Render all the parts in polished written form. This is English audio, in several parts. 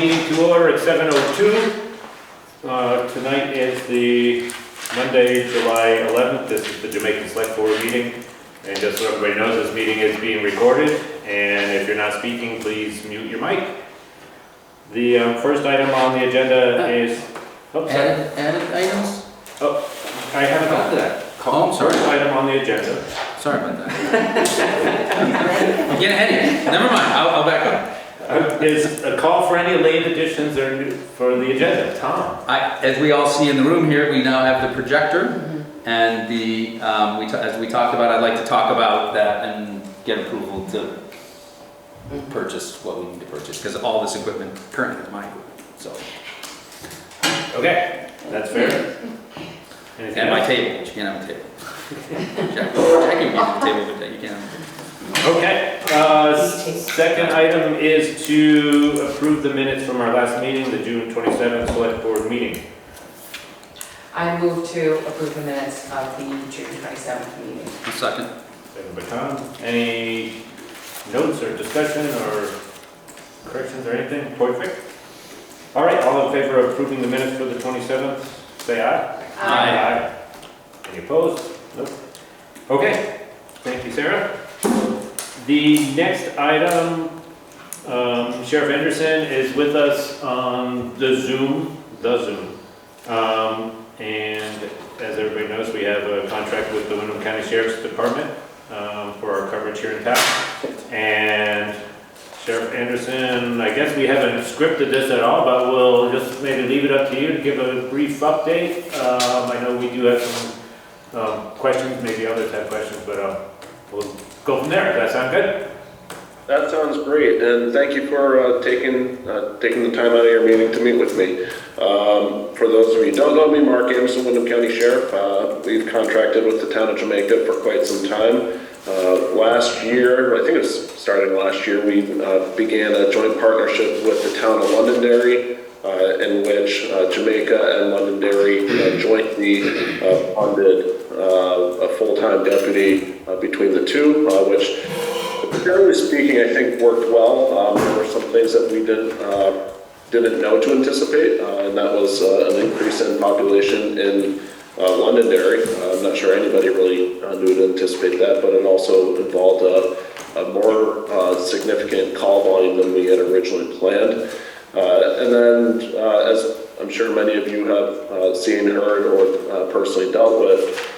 meeting to order at 7:02. Tonight is the Monday, July 11th. This is the Jamaica Selectboard Meeting. And just so everybody knows, this meeting is being recorded. And if you're not speaking, please mute your mic. The first item on the agenda is... Oh, added items? Oh, I haven't got that. Oh, sorry. First item on the agenda. Sorry about that. I'm getting ahead of you. Never mind, I'll back up. Is a call for any late additions or for the agenda. Tom? As we all see in the room here, we now have the projector. And the, as we talked about, I'd like to talk about that and get approval to purchase what we need to purchase. Because all this equipment currently is my equipment, so. Okay, that's fair. Anything And my else? table, but you can't have a table. Jackie can have a table, but you can't have a table. Okay, second item is to approve the minutes from our last meeting, the June 27th Select Board meeting. I move to approve the minutes of the June 27th meeting. Second. Second by Tom. Any notes or discussion or corrections or anything? Perfect. All right, all in favor of approving the minutes for the 27th, say aye. Aye. Any opposed? Nope. Okay, thank you, Sarah. The next item, Sherriff Anderson is with us on the Zoom. And as everybody knows, we have a contract with the Windham County Sheriff's Department for our coverage here in town. And Sheriff Anderson, I guess we haven't scripted this at all, but we'll just maybe leave it up to you to give a brief update. I know we do have some questions, maybe others have questions, but we'll go from there. Does that sound good? That sounds great, and thank you for taking the time out of your meeting to meet with me. For those of you who don't know me, Mark Anderson, Windham County Sheriff. We've contracted with the town of Jamaica for quite some time. Last year, I think it was starting last year, we began a joint partnership with the town of Londonderry, in which Jamaica and Londonderry jointly funded a full-time deputy between the two, which, generally speaking, I think worked well. There were some things that we didn't know to anticipate, and that was an increase in population in Londonderry. I'm not sure anybody really knew to anticipate that, but it also involved a more significant call volume than we had originally planned. And then, as I'm sure many of you have seen, heard, or personally dealt with,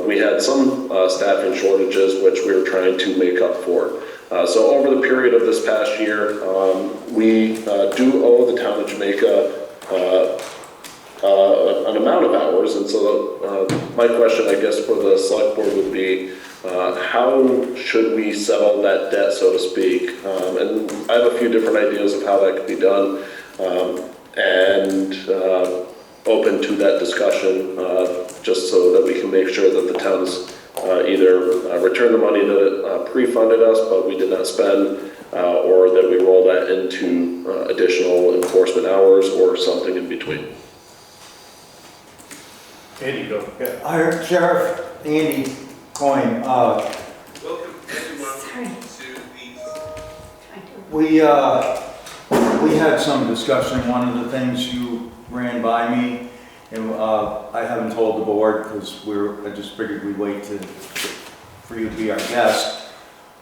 we had some staffing shortages which we were trying to make up for. So over the period of this past year, we do owe the town of Jamaica an amount of hours, and so my question, I guess, for the select board would be, how should we settle that debt, so to speak? And I have a few different ideas of how that could be done, and open to that discussion, just so that we can make sure that the town's either return the money that it pre-funded us but we did not spend, or that we roll that into additional enforcement hours or something in between. Andy, go. Yeah. Hi, Sheriff Andy Coyne. Welcome everyone to the... We had some discussion. One of the things you ran by me, and I haven't told the board because I just figured we'd wait for you to be our guest,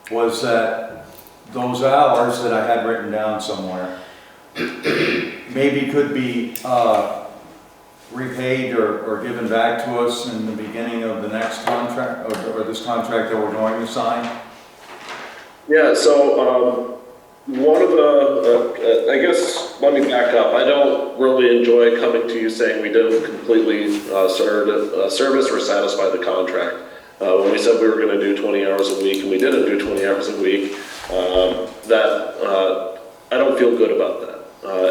was that those hours that I had written down somewhere maybe could be repaid or given back to us in the beginning of the next contract, or this contract that we're going to sign? Yeah, so one of the, I guess, let me back up. I don't really enjoy coming to you saying we didn't completely service or satisfy the contract. When we said we were going to do 20 hours a week and we didn't do 20 hours a week, I don't feel good about that.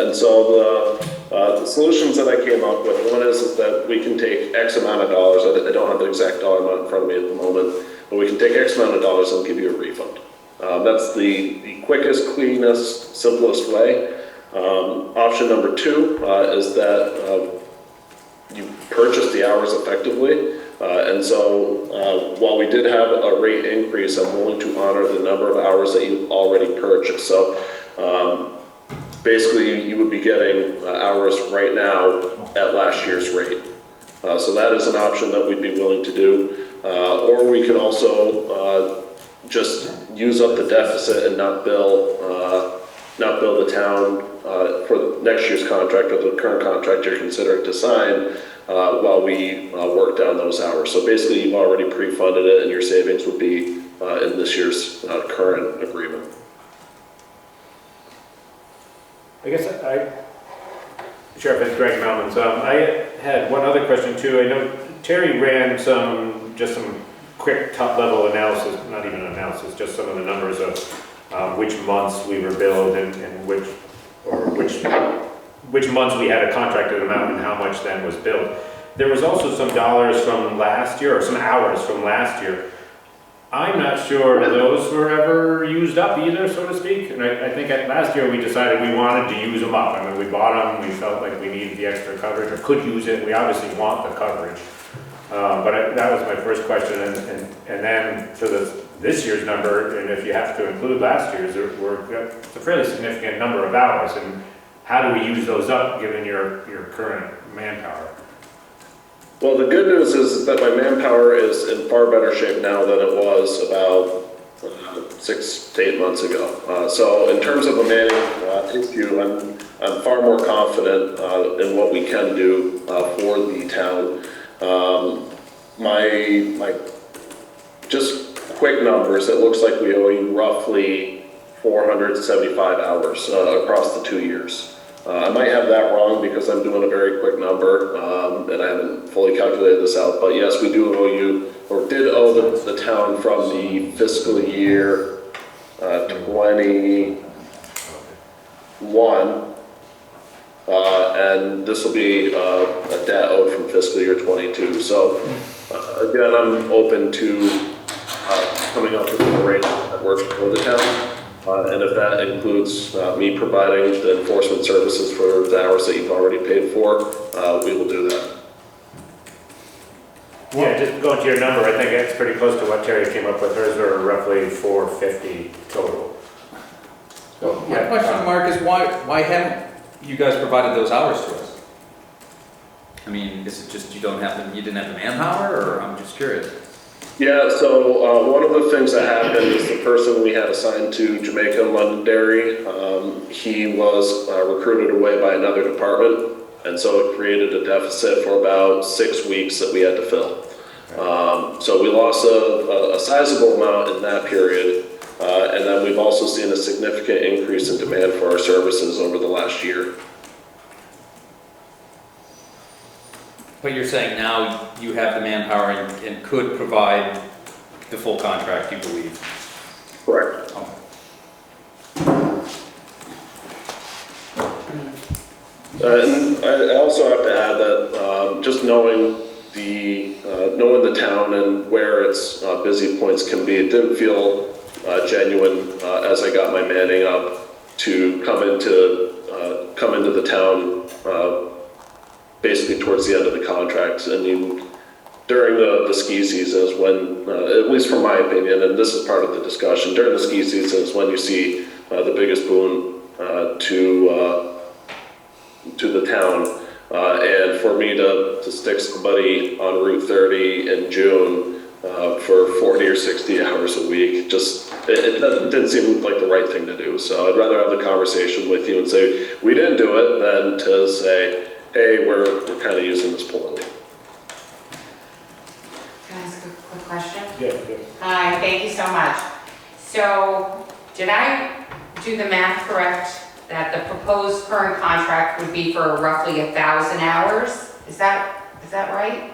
And so the solutions that I came up with, one is that we can take X amount of dollars. I don't have the exact dollar amount in front of me at the moment, but we can take X amount of dollars and give you a refund. That's the quickest, cleanest, simplest way. Option number two is that you purchase the hours effectively. And so while we did have a rate increase, I'm willing to honor the number of hours that you've already purchased. So basically you would be getting hours right now at last year's rate. So that is an option that we'd be willing to do. Or we could also just use up the deficit and not bill the town for next year's contract or the current contract you're considering to sign while we work down those hours. So basically you've already pre-funded it and your savings would be in this year's current agreement. I guess Sheriff, it's Greg Melvins. I had one other question too. I know Terry ran some quick top-level analysis, not even analysis, just some of the numbers of which months we were billed and which months we had a contracted amount and how much then was billed. There was also some dollars from last year, or some hours from last year. I'm not sure those were ever used up either, so to speak. And I think last year we decided we wanted to use them up. I mean, we bought them, we felt like we needed the extra coverage or could use it. We obviously want the coverage. That was my first question. And then to this year's number, and if you have to include last year's, it's a fairly significant number of hours. And how do we use those up given your current manpower? Well, the good news is that my manpower is in far better shape now than it was about 6 to 8 months ago. So in terms of a manning issue, I'm far more confident in what we can do for the town. My just quick numbers, it looks like we owe you roughly 475 hours across the 2 years. I might have that wrong because I'm doing a very quick number and I haven't fully calculated this out, but yes, we do owe you, or did owe the town from the fiscal year 21, and this will be a debt owed from fiscal year 22. So again, I'm open to coming up with a rate that works for the town. And if that includes me providing the enforcement services for the hours that you've already paid for, we will do that. Yeah, just going to your number, I think that's pretty close to what Terry came up with. Hers were roughly 450 total. So, My question, Mark, is why haven't you guys provided those hours to us? I mean, is it just you didn't have the manpower, or I'm just curious? Yeah, so one of the things that happened is the person we had assigned to Jamaica Londonderry, he was recruited away by another department, and so it created a deficit for about 6 weeks that we had to fill. So we lost a sizable amount in that period, and then we've also seen a significant increase in demand for our services over the last year. But you're saying now you have the manpower and could provide the full contract, you believe? Correct. Okay. And I also have to add that just knowing the town and where its busy points can be, it didn't feel genuine as I got my manning up to come into the town basically towards the end of the contract. And during the ski season is when, at least from my opinion, and this is part of the discussion, during the ski season is when you see the biggest boon to the town. And for me to stick somebody on Route 30 in June for 40 or 60 hours a week, it didn't seem like the right thing to do. So I'd rather have the conversation with you and say, we didn't do it, than to say, hey, we're kind of using this poorly. Can I ask a quick question? Yeah. Hi, thank you so much. So, did I do the math correct that the proposed current contract would be for roughly 1,000 hours? Is that right?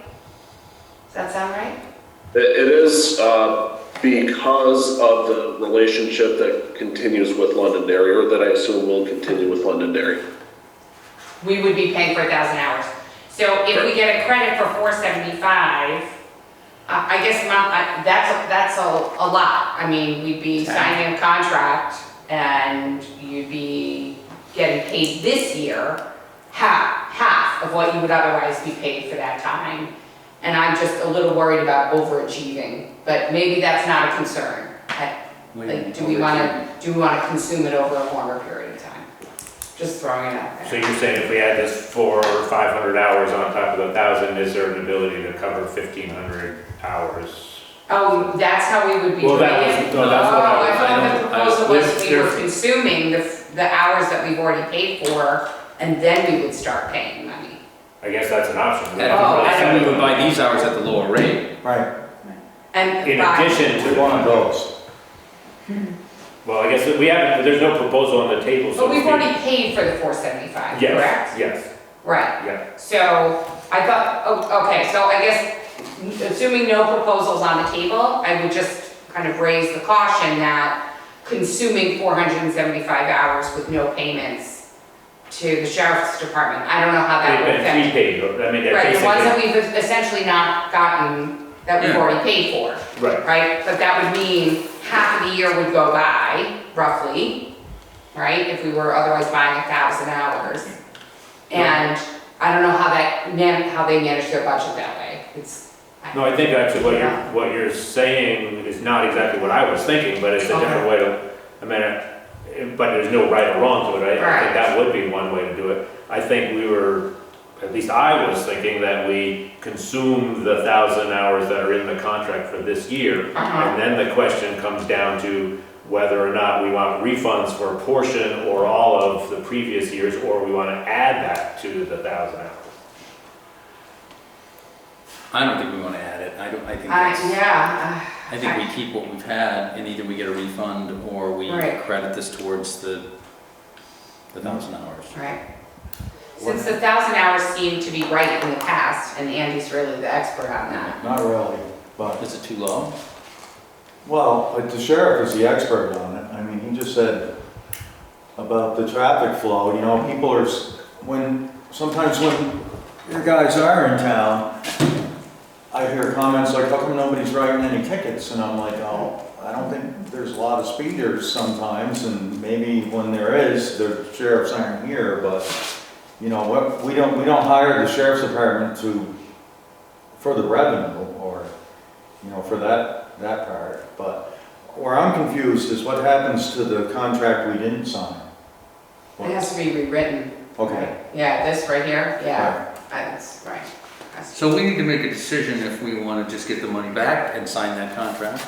Does that sound right? It is because of the relationship that continues with Londonderry, or that I assume will continue with Londonderry. We would be paying for 1,000 hours. So if we get a credit for 475, I guess that's a lot. I mean, we'd be signing a contract and you'd be getting paid this year half of what you would otherwise be paid for that time. And I'm just a little worried about overachieving, but maybe that's not a concern. Do we want to consume it over a longer period of time? Just throwing it out So there. you're saying if we add this 400 or 500 hours on top of the 1,000, is there an ability to cover 1,500 hours? Oh, that's how we would be doing Well, that it? was, no, that's what Oh, I I thought the proposal was we were there's- consuming the hours that we've already paid for, and then we would start paying money. I guess that's an option. We And haven't really and said we would it. buy these hours at the lower rate. Right, And In by- addition to to, one of those. well, I guess we haven't, there's no proposal on the table, so. But we've to speak. already paid for the 475, Yes, correct? yes, Right. yeah. So I thought, oh, okay, so I guess, assuming no proposals on the table, I would just kind of raise the caution that consuming 475 hours with no payments to the sheriff's department, I don't know how that They've would been affect. prepaid, I mean, they're Right, the ones that basically, we've essentially not gotten, that we've Yeah. already paid for, right. right? But that would mean half of the year would go by, roughly, right? If we were otherwise buying 1,000 hours. And I don't know how how they manage their budget that way. It's. No, I think actually Yeah. what you're saying is not exactly what I was thinking, but it's a different way to, I mean, but there's no right or wrong to it. I think that would be one way to do it. I think we were, at least I was thinking that we consume the 1,000 hours that are in the contract for this year. Uh-huh. And then the question comes down to whether or not we want refunds for a portion or all of the previous years, or we want to add that to the 1,000 hours. I don't think we want to add it. I think that's, Yeah. I think we keep what we've had and either we get a refund or we Right. credit this towards the 1,000 hours. Right. Since the 1,000 hours seemed to be right in the past, and Andy's really the expert on that. Not really, but, Is it too low? well, the sheriff is the expert on it. I mean, he just said about the traffic flow, you know, people are, sometimes when your guys are in town, I hear comments like, how come nobody's writing any tickets? And I'm like, oh, I don't think there's a lot of speeders sometimes, and maybe when there is, the sheriffs aren't here, but, you know, what, we don't hire the sheriff's department for the revenue, or, you know, for that part, but where I'm confused is what happens to the contract we didn't sign? It has to be rewritten. Okay. Yeah, this right here, yeah, that's right. That's- So we need to make a decision if we want to just get the money back and sign that contract,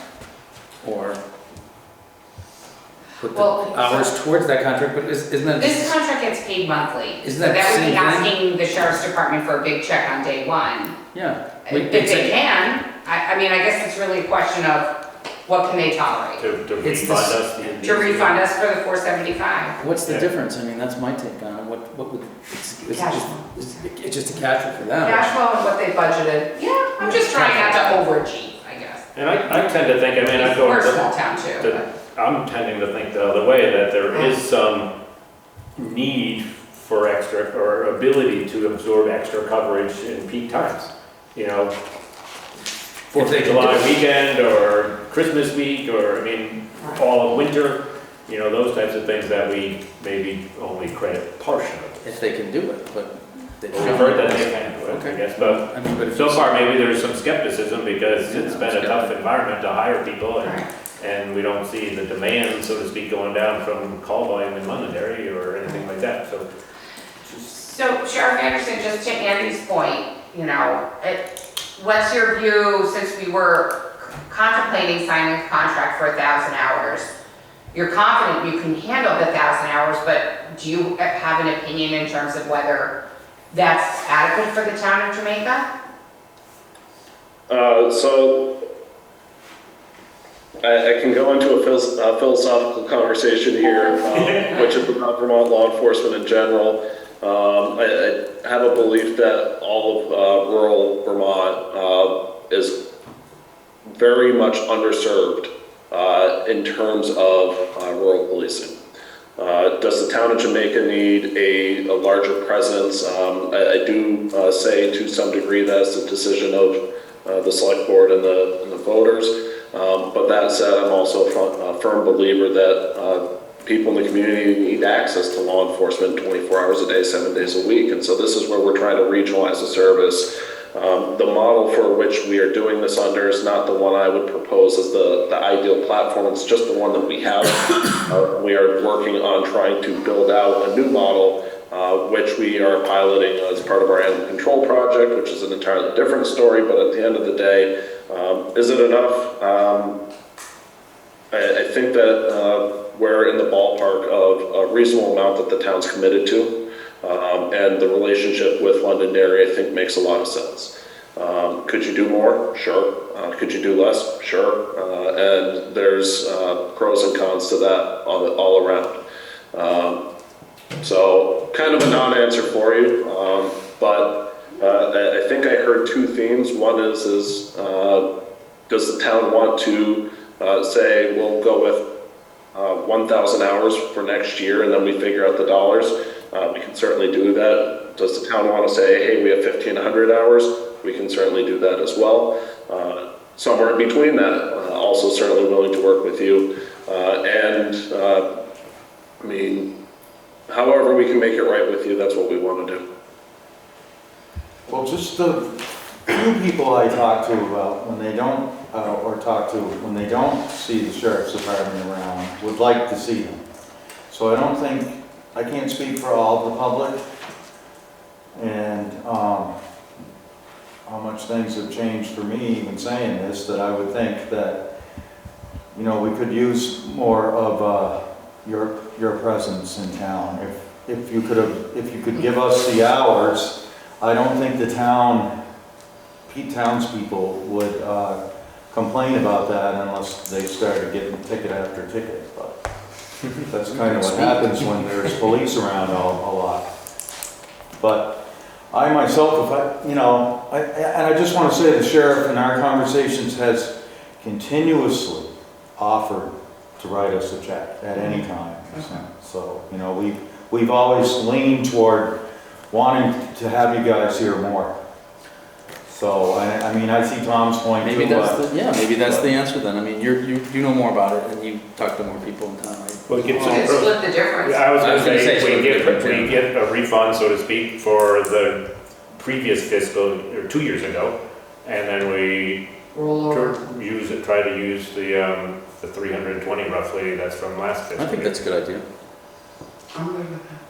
or put the Well, hours towards that contract, but isn't that? This contract gets paid monthly. Isn't So that the that would be same thing? asking the sheriff's department for a big check on day one. Yeah. If they can, I mean, I guess it's really a question of what can they tolerate? To It's refund the- us. To refund us for the 475. What's the Yeah. difference? I mean, that's my take on it. What would, it's Cash just, flow. it's just a cash flow for them. Cash flow and what they budgeted. Yeah, I'm just trying not to overachieve, I guess. And I tend to think, I mean, I go. We're a small town too. but- I'm tending to think the other way, that there is some need for extra, or ability to absorb extra coverage in peak times. You know, Fourth they of can July do it. weekend, or Christmas week, or, I mean, all of winter, you know, those types of things that we maybe only credit partially. If they can do it, but they We've heard that they can do it, I Okay. guess, but I mean, but if so you- far, maybe there's some skepticism, because Yeah, it's been a tough skeptic. environment to hire people, Right. and we don't see the demand, so to speak, going down from call volume in Londonderry or anything like that, so. So Sheriff Anderson, just to Andy's point, you know, what's your view, since we were contemplating signing a contract for 1,000 hours? You're confident you can handle the 1,000 hours, but do you have an opinion in terms of whether that's adequate for the town of Jamaica? So I can go into a philosophical conversation here, which is about Vermont law enforcement in general. I have a belief that all of rural Vermont is very much underserved in terms of rural policing. Does the town of Jamaica need a larger presence? I do say to some degree that's a decision of the select board and the voters. But that said, I'm also a firm believer that people in the community need access to law enforcement 24 hours a day, 7 days a week. And so this is where we're trying to regionalize the service the model for which we are doing this under is not the one I would propose as the ideal platform. It's just the one that we have. We are working on trying to build out a new model, which we are piloting as part of our animal control project, which is an entirely different story. But at the end of the day, is it enough? I think that we're in the ballpark of a reasonable amount that the town's committed to, and the relationship with Londonderry, I think, makes a lot of sense. Could you do more? Sure. Could you do less? Sure. And there's pros and cons to that all around. So kind of a non-answer for you, but I think I heard two themes. One is does the town want to say we'll go with 1,000 hours for next year and then we figure out the dollars? We can certainly do that. Does the town want to say, hey, we have 1,500 hours? We can certainly do that as well. Somewhere in between that, also certainly willing to work with you. I mean, however we can make it right with you, that's what we want to do. Well, just the few people I talk to about when they don't, when they don't see the sheriff's department around, would like to see them. So I don't think, I can't speak for all the public, and how much things have changed for me even saying this, that I would think that, you know, we could use more of your presence in town. If you could give us the hours, I don't think the townspeople would complain about that unless they started getting ticket after ticket. But that's kind of what happens when there's police around a lot. But I myself, and I just want to say the sheriff in our conversations has continuously offered to write us a check at any time. So, you know, we've always leaned toward wanting to have you guys here more. So, I mean, I see Tom's point too. Maybe that's the answer then. I mean, you know more about it and you talk to more people in town, right? Well, You can split the difference. I was going to say, split we the difference, get a refund, so to speak, for the previous fiscal, or 2 years ago, and then we Roll over. try to use the 320 roughly, that's from last fiscal. I think that's a good idea. I'm good with that.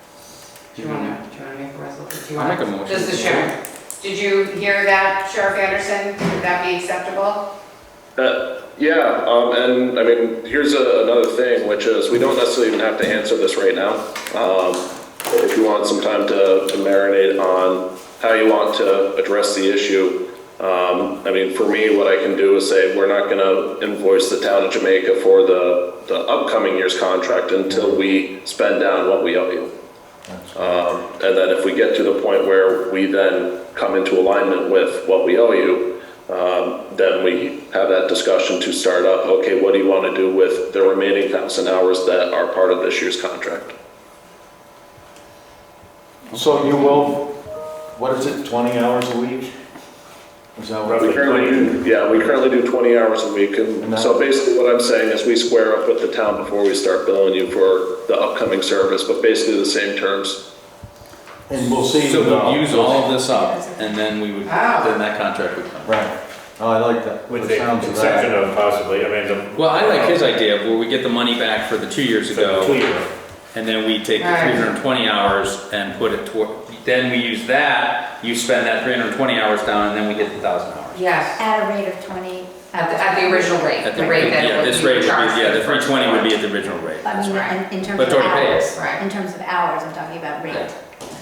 Do you want to make a resolution? I'll make a motion. Does the sheriff, did you hear that, Sheriff Anderson? Would that be acceptable? Yeah, and I mean, here's another thing, which is we don't necessarily even have to answer this right now. If you want some time to marinate on how you want to address the issue, I mean, for me, what I can do is say we're not going to invoice the town of Jamaica for the upcoming year's contract until we spend down what we owe you. And then if we get to the point where we then come into alignment with what we owe you, then we have that discussion to start up, okay, what do you want to do with the remaining 1,000 hours that are part of this year's contract? So you will, what is it, 20 hours a week? Is that what? We currently do 20 hours a week, and so basically what I'm saying is we square up with the town before we start billing you for the upcoming service, but basically the same terms. And we'll see. So we'll use all of this up and then then that contract would come. Right. Oh, I like that. With It the sounds exception right. of possibly, I mean, Well, I like his idea where we get the money back for the 2 years ago. 2 years. And then we take the Right. 320 hours and put it toward, then we use that, you spend that 320 hours down, and then we get the 1,000 hours. Yes, At a rate of 20. at the original rate, At the rate that yeah, it this would rate be would charged. be, yeah, the for first 320 would be one. at the original rate. I mean, right. in terms But of it's already paid. hours, Right. in terms of hours, I'm talking about rate. Right.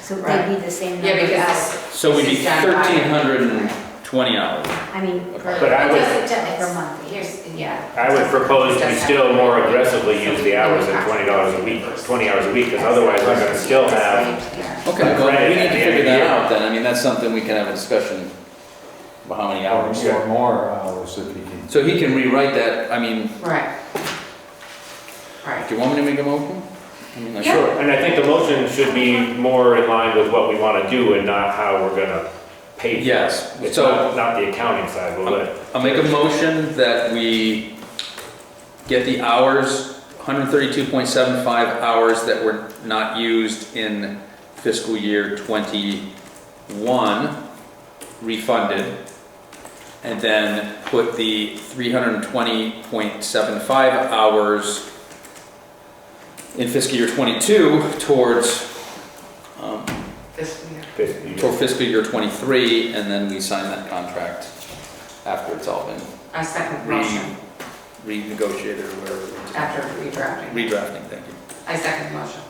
So Right. they'd be the same Yeah, number of because hours. this, So we'd be this is done by- 1,320 hours. I mean, per, But I would- per month. Here's, yeah. I would propose we still more aggressively use the hours at $20 a week, 20 hours a week, because otherwise we're gonna still have, Okay, well, we Credit need at to the end figure of the that year. out then. I mean, that's something we can have a discussion about how many hours. Or more hours if you can. So he can rewrite that, I mean, Right. Right. do you want me to make a motion? I mean, Yeah. sure, and I think the motion should be more in line with what we wanna do and not how we're gonna pay for it. Yes, It's so not the accounting side, but I'll make a motion that we get the hours, 132.75 hours that were not used in fiscal year '21, refunded, and then put the 320.75 hours in fiscal year '22 towards fiscal year '23, and then we sign that contract after it's all been I second the motion, renegotiated or whatever. after redrafting. Redrafting, thank you. I second the motion.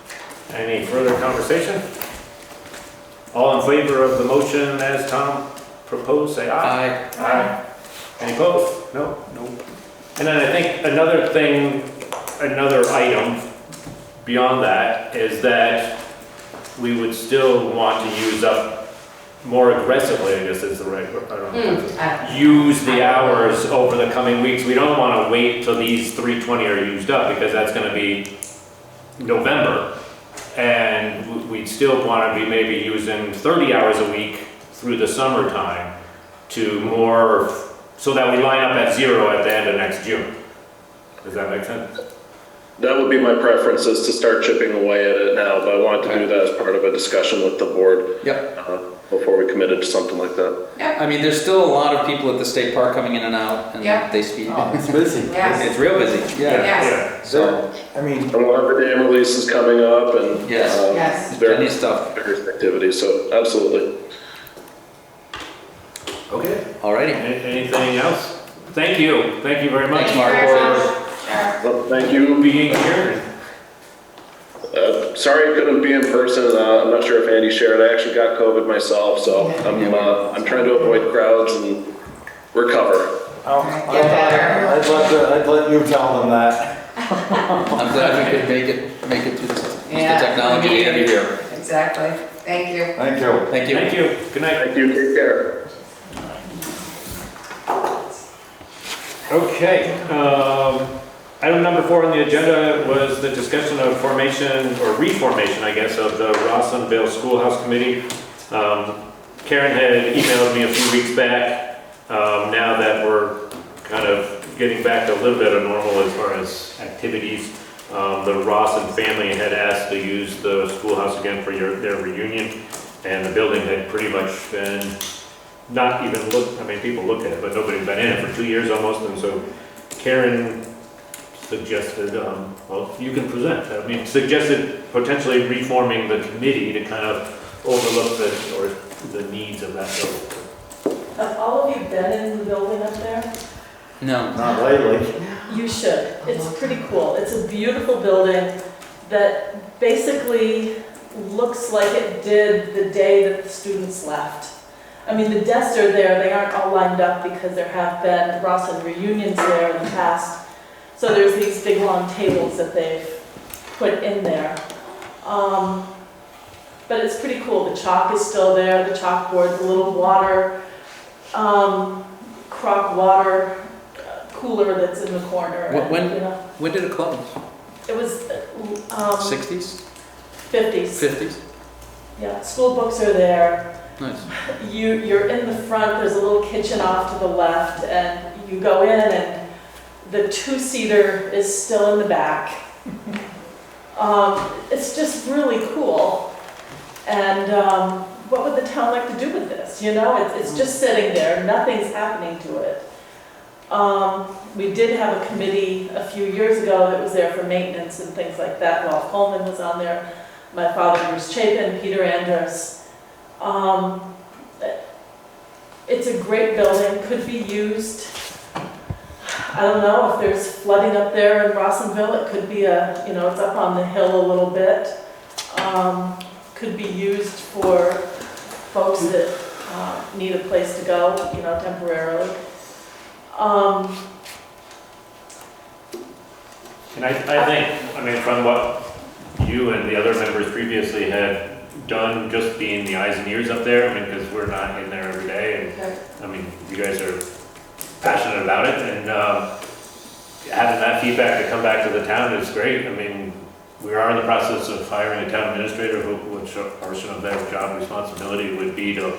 Any further conversation? All in favor of the motion as Tom proposed, say aye. Aye. Any opposed? No? Nope. And then I think another thing, another item beyond that is that we would still want to use up more aggressively, I guess is the right word, I don't know. Use the hours over the coming weeks. We don't want to wait till these 320 are used up because that's going to be November. And we'd still want to be maybe using 30 hours a week through the summertime to more, so that we line up at 0 at the end of next June. Does that make sense? That would be my preference, is to start chipping away at it now, but I wanted to do that as part of a discussion with the board. Yep. Before we committed to something like that. I mean, there's still a lot of people at the state park coming in and out, and Yep. they speed. Oh, it's busy. Yes. It's real busy, yeah. Yes. So, I mean, And we'll have the dam releases coming up and Yes. Yes. plenty of stuff. various activities, so absolutely. Okay. Alrighty. Anything else? Thank you very much Thanks, Mark. Well, thank you. for being here. Sorry I couldn't be in person. I'm not sure if Andy shared. I actually got COVID myself, so I'm trying to avoid crowds and recover. Get better. I'd let you tell them that. I'm glad we could make it through this. Yeah. The technology to end here. Exactly. Thank you. Thank you. Thank you. Thank you. Good night. Thank you. Take care. Okay, item number 4 on the agenda was the discussion of formation, or reformation, I guess, of the Rawsonville Schoolhouse Committee. Karen had emailed me a few weeks back, now that we're kind of getting back to a little bit of normal as far as activities. The Rawson family had asked to use the schoolhouse again for their reunion, and the building had pretty much been not even looked, I mean, people looked at it, but nobody's been in it for 2 years almost, and so Karen suggested, well, you can present, I mean, suggested potentially reforming the committee to kind of overlook the needs of that building. Have all of you been in the building up there? No. Not lately. You should. It's pretty cool. It's a beautiful building that basically looks like it did the day that the students left. I mean, the desks are there, they aren't all lined up because there have been Rawson reunions there in the past. So there's these big long tables that they've put in there. But it's pretty cool. The chalk is still there, the chalkboard, the little water, crock water cooler that's in the corner. When You know, when did it close? it was 60s? 50s. 50s? Yeah, school books are there. Nice. You're in the front, there's a little kitchen off to the left, and you go in and the two-seater is still in the back. It's just really cool. And what would the town like to do with this? You know, it's just sitting there, nothing's happening to it. We did have a committee a few years ago that was there for maintenance and things like that. Ralph Coleman was on there, my father, Bruce Chapin, Peter Andrus. It's a great building, could be used. I don't know if there's flooding up there in Rawsonville, it could be it's up on the hill a little bit. Could be used for folks that need a place to go, temporarily. And I think, I mean, from what you and the other members previously had done, just being the eyes and ears up there, I mean, because we're not in there every day, and, I mean, you guys are passionate about it, and having that feedback to come back to the town is great. I mean, we are in the process of hiring a town administrator, which a portion of their job responsibility would be to,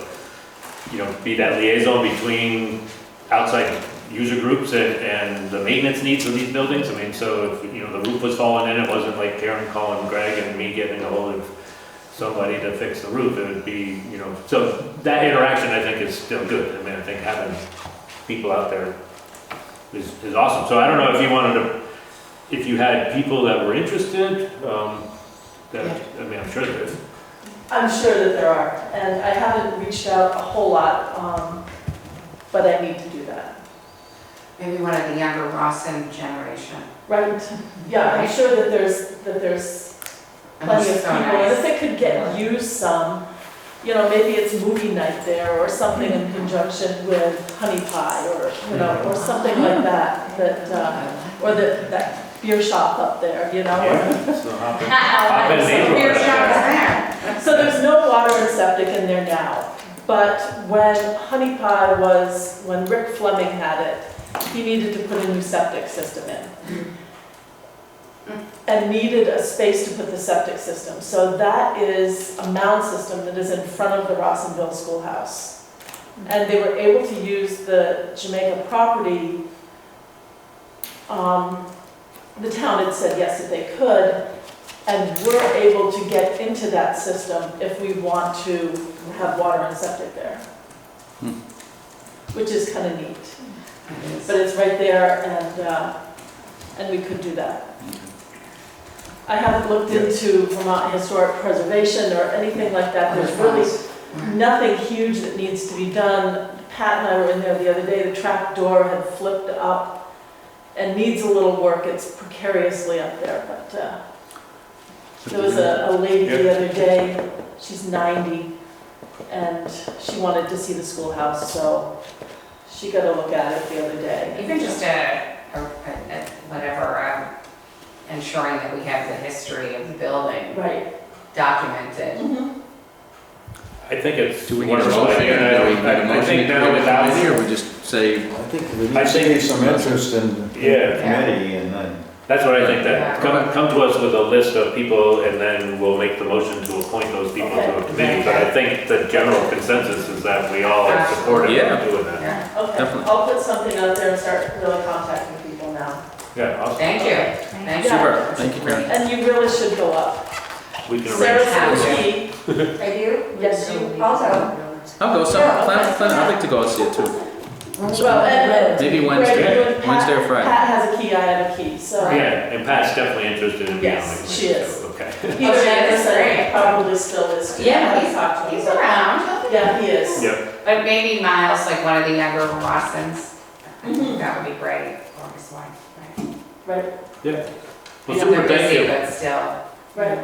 be that liaison between outside user groups and the maintenance needs of these buildings. I mean, so if, the roof was falling in, it wasn't like Karen calling Greg and me getting a hold of somebody to fix the roof, it would be, you know, so that interaction I think is still good. I mean, I think having people out there is awesome. So I don't know if you wanted to, if you had people that were interested, I mean, I'm sure there is. I'm sure that there are, and I haven't reached out a whole lot, but I need to do that. Maybe one of the younger Rawson generation. Right? Yeah, I'm sure that there's plenty of So people, nice. and if it could get used some, you know, maybe it's movie night there, or something in conjunction with honey pie, or, you know, or something like that, or that beer shop up there, you know? So hop in neighborhood. Beer shop is there. So there's no water and septic in there now, but when honey pie when Rick Fleming had it, he needed to put a new septic system in. And needed a space to put the septic system. So that is a mound system that is in front of the Rawsonville Schoolhouse. And they were able to use the Jamaica property. The town had said yes, that they could, and we're able to get into that system if we want to have water and septic there. Which is kind of neat. But it's right there, and we could do that. I haven't looked into Vermont Historic Preservation or anything like that. There's really nothing huge that needs to be done. Pat and I were in there the other day. The trap door had flipped up and needs a little work. It's precariously up there, but there was a lady the other day. She's 90, and she wanted to see the schoolhouse, so she got a look at it the other day. Even just ensuring that we have the history of the building Right. documented. I think it's Do we need a wonderful. motion? And I think now without, Or we just say, I think there needs to be some interest in the Yeah. committee, and then, that's what I think, that come to us with a list of people and then we'll make the motion to appoint those people to a committee. But I think the general consensus is that we all support it Yeah. doing that. Yeah. Okay, Definitely. I'll put something out there and start really contacting people now. Yeah, awesome. Thank you. Thank you. super, thank you, Karen. And you really should go up. We can Sarah's arrange. the key. I do? Yes, you Also. I'll go, I'd like to go see it too. Well, and Maybe Greg, Wednesday, you and Pat- Wednesday or Friday. Pat has a key, I have a key, so. Yeah, and Pat's definitely interested in being on the Yes, committee. she is. so, Okay. He Oh, was she is? Anderson, Great. probably still is. too. Yeah, I talked to him, he's but- around. Yeah, he is. Yep. But maybe Miles, like one of the younger Rawsons, I think that would be great, or his wife, right? Right, Yeah. I Well, know super, they're thank busy, you. but still. right.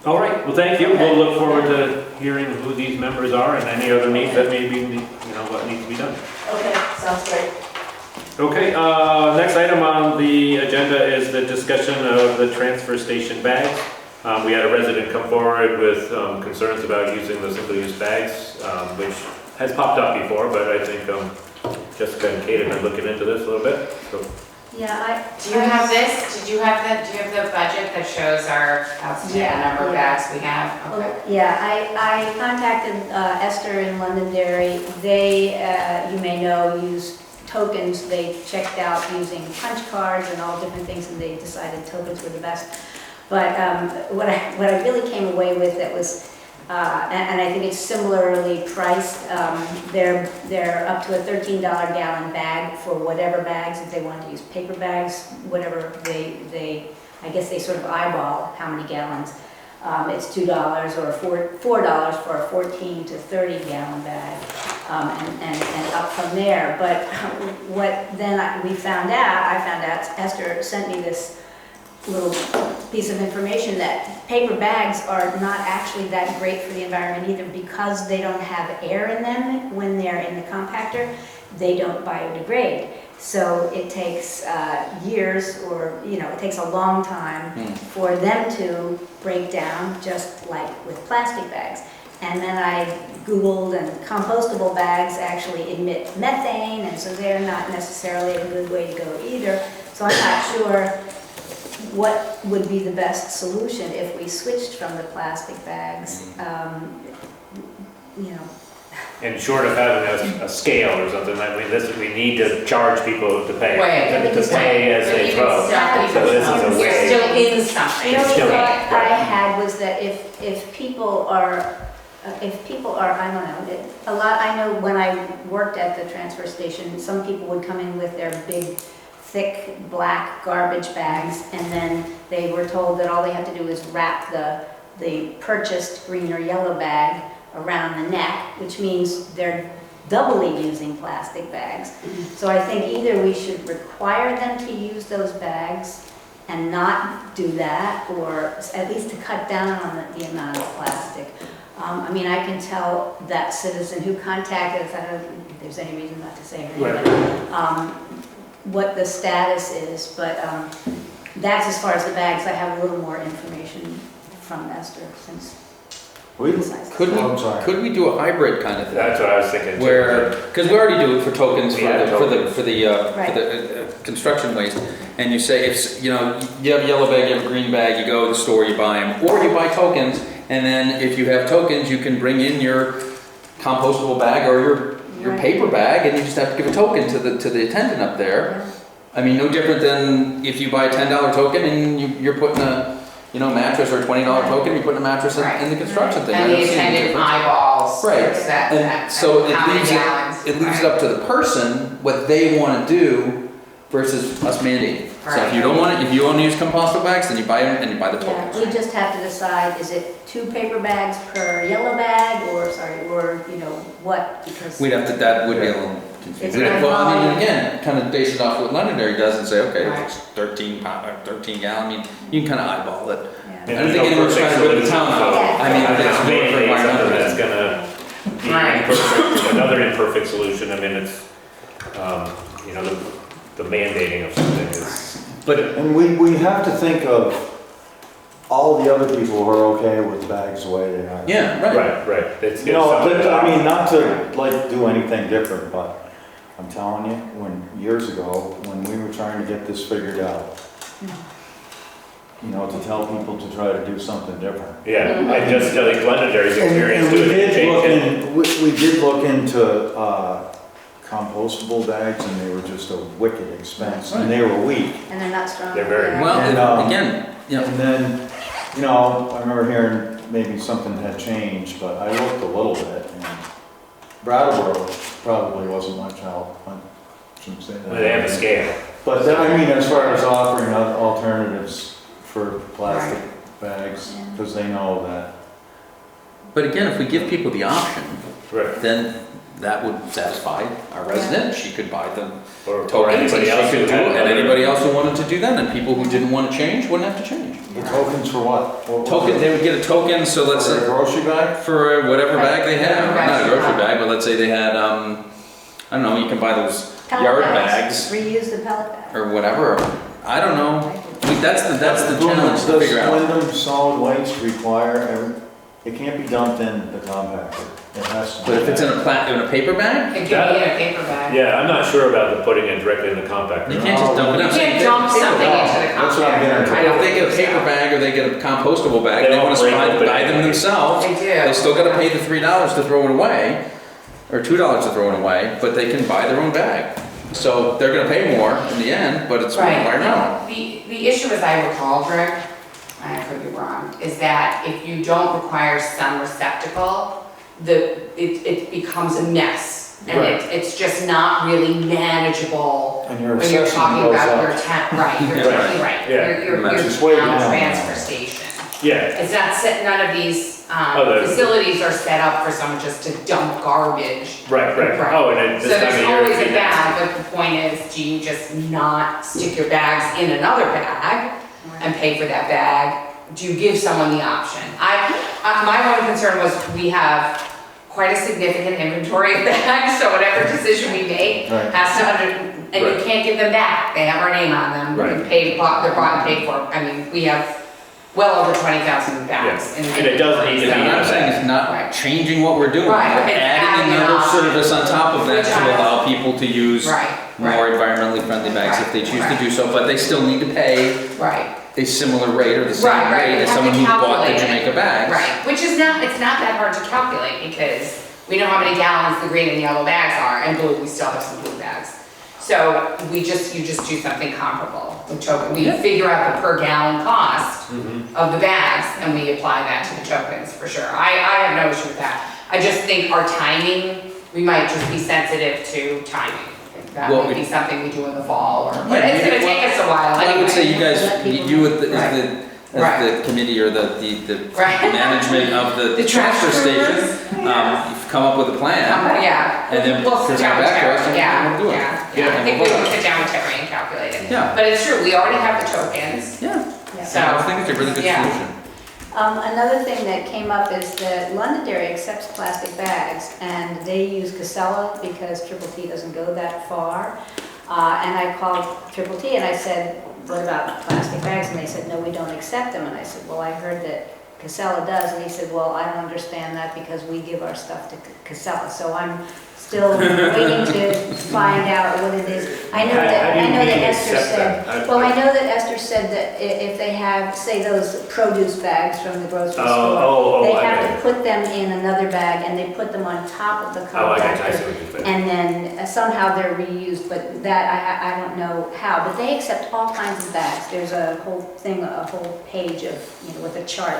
All right, well, thank you. We'll look forward to hearing who these members are and any other needs that may be, you know, what needs to be done. Okay, sounds great. Okay, next item on the agenda is the discussion of the transfer station bags. We had a resident come forward with concerns about using the single-use bags, which has popped up before, but I think Jessica and Kate have been looking into this a little bit. So, Yeah, Do you have this? Do you have the budget that shows our outstanding Yeah, number of yeah. bags we have? Okay. Yeah, I contacted Esther in Londonderry. They, you may know, use tokens. They checked out using punch cards and all different things, and they decided tokens were the best. But what I really came away with that was, and I think it's similarly priced, they're up to a $13 gallon bag for whatever bags, if they want to use paper bags, whatever they I guess they sort of eyeball how many gallons. It's $2 or $4 for a 14 to 30 gallon bag, and up from there. But what then I found out, Esther sent me this little piece of information that paper bags are not actually that great for the environment either, because they don't have air in them when they're in the compactor. They don't biodegrade. So it takes years, or it takes a long time for them to break down, just like with plastic bags. And then I Googled, and compostable bags actually emit methane, and so they're not necessarily a good way to go either. So I'm not sure what would be the best solution if we switched from the plastic bags. and short of having a scale or something, I mean, this, we need to charge people to pay. Right. To pay as they throw. So this is a You're way. still in something. You know, Still- the thought I had was that if people are, I don't know, a lot, I know when I worked at the transfer station, some people would come in with their big, thick, black garbage bags, and then they were told that all they have to do is wrap the purchased green or yellow bag around the neck, which means they're doubly using plastic bags. So I think either we should require them to use those bags and not do that, or at least to cut down on the amount of plastic. I mean, I can tell that citizen who contacted us, I don't know if there's any reason not to say her name, what the status is, but that's as far as the bags. I have a little more information from Esther since. Could we do a hybrid kind of thing? That's what I was thinking. too. Where, because we already do it for tokens for Yeah, the construction waste, and you say, if, you know, you have a yellow bag, you have a green bag, you go to the store, you buy them, or you buy tokens, and then if you have tokens, you can bring in your compostable bag or your Right. paper bag, and you just have to give a token to the attendant up there. I mean, no different than if you buy a $10 token and you're putting a, you know, mattress, or a $20 token, you're putting a mattress in the construction thing. I And don't the see any attendant difference. eyeballs. Right. That, And so how many it gallons, leaves it right. up to the person what they want to do versus us mandating. So if you don't want it, if you want to use compostable bags, then you buy them and you buy the Yeah, tokens. we just have to decide, is it 2 paper bags per yellow bag, or, you know, what, because. We'd have to, that would be a little confusing. It's Well, I mean, not- again, kind of base it off what Londonderry does and say, okay, Right. it's 13 gallon, I mean, you can kind of eyeball it. Yeah. I don't think anyone's trying to rip the town out. I mean, Yeah. it's It's more for mandating something that's environmental. gonna be Right. imperfect, another imperfect solution. I mean, it's, you know, the mandating of something is. But And we have to think of all the other people who are okay with bags the way they are. yeah, right. Right. It's, You know, it's but, I mean, not to like do anything different, but I'm telling you, years ago, when we were trying to get this figured out, you know, to tell people to try to do something different. Yeah, I just like Londonderry's experience And we doing it. did look Change it. we did look into compostable bags, and they were just a wicked expense, and they were weak. And they're not strong. They're very- Yeah. Well, And, again, you know, And then, you know, I remember hearing maybe something had changed, but I looked a little bit, and Brattleboro probably wasn't much help. I shouldn't say that. They have a scale. But then, I mean, as far as offering alternatives for plastic bags, Yeah. because they know that. but again, if we give people the option, Right. then that would satisfy our resident. She could buy them Or tokens, and anybody she else could who do, had and another- anybody else who wanted to do that, and people who didn't want to change wouldn't have to change. The tokens for what? Token, they would get a token, so let's For a say, grocery bag? for whatever bag they had, Right. not a grocery bag, but let's say they had, I don't know, you can buy those Pellet yard bags Reuse the pellet bag. or whatever. I don't know. That's the challenge to figure out. Does Windham solid waste require, it can't be dumped in the compactor. It has to be. But if it's in a paper bag, It could be in a paper bag. Yeah, I'm not sure about the putting it directly in the compactor. you can't just dump it You out. can't dump something into the That's what I'm getting compactor. at. I If don't they get a think paper so. bag or they get a compostable bag, They they don't want to break buy open them anything. themselves. They do. They still gotta pay the $3 to throw it away, or $2 to throw it away, but they can buy their own bag. So they're gonna pay more in the end, but it's Right. environmental. The issue, as I recall, Greg, I could be wrong, is that if you don't require some receptacle, it becomes a mess. And Right. it's just not really manageable And your when you're assessment talking goes about your up. town, right, you're Yeah. totally right. Yeah. Your That's just way town down. transfer station. Yeah, It's not set, none of these, Oh, facilities are set up for someone just to dump garbage. right. Right. Oh, and So this time there's of year. always a it's- bag, but the point is, do you just not stick your bags in another bag and pay for that bag? Do you give someone the option? My one concern was we have quite a significant inventory of bags, so whatever decision we make Right. has to and you Right. can't give them back. They have our name on them, Right. they're bought and paid for. I mean, we have well over 20,000 bags. Yeah. And it does need to be- And what I'm saying is not Right. changing what we're doing, we're Right. It's adding adding another on. service on top of that Which to I- allow people to use Right, more right, environmentally friendly bags if they choose to Right. do so, but they still need to pay right. a similar rate or the same Right, rate they as have someone to who bought the calculate it. Jamaica bags. Right, which is not, it's not that hard to calculate because We know how many gallons the green and yellow bags are, and blue, we still have some blue bags. So you just do something comparable with token. We figure out the per gallon cost of the bags and we apply that to the tokens for sure. I have no issue with that. I just think our timing, we might just be sensitive to timing. That Well, might be something we do in the fall, or, but Yeah, it's gonna take us a while I would say anyway. you guys, you with the, as Right. the committee or the Right. management of the The transfer transfers, station, you've come up with a plan. Yeah. And then We'll sit present down with back to us Terry, and yeah, we'll do it. yeah. I think we will sit down with Terry and calculate it. Yeah. But it's true, we already have the tokens, Yeah, so. I think it's a really good Yeah. solution. Another thing that came up is that Londonderry accepts plastic bags, and they use Casella because Triple T doesn't go that far. And I called Triple T and I said, what about plastic bags? And they said, no, we don't accept them. And I said, well, I heard that Casella does. And he said, well, I don't understand that because we give our stuff to Casella. So I'm still waiting to find out what it is. I know How that, do you I know that mean Esther accept said, them? well, I know that Esther said that if they have, say, those produce bags from the grocery store, they have to put them in another bag and they put them on top of the Oh, I got you, I see compactor. what you're saying. And then somehow they're reused, but that, I don't know how, but they accept all kinds of bags. There's a whole thing, a whole page of, with a chart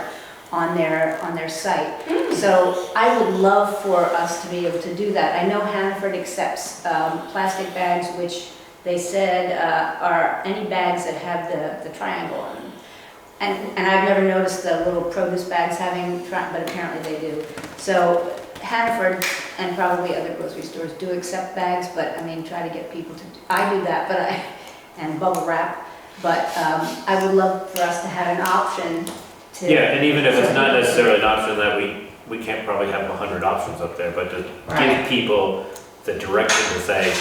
on their site. So I would love for us to be able to do that. I know Hannaford accepts plastic bags, which they said are any bags that have the triangle on them. And I've never noticed the little produce bags having, but apparently they do. So Hannaford and probably other grocery stores do accept bags, but I mean, try to get people to, I do that, but and bubble wrap. But I would love for us to have an option to. Yeah, and even if it's not necessarily an option that we can't probably have 100 options up there, but to give people the direction to say,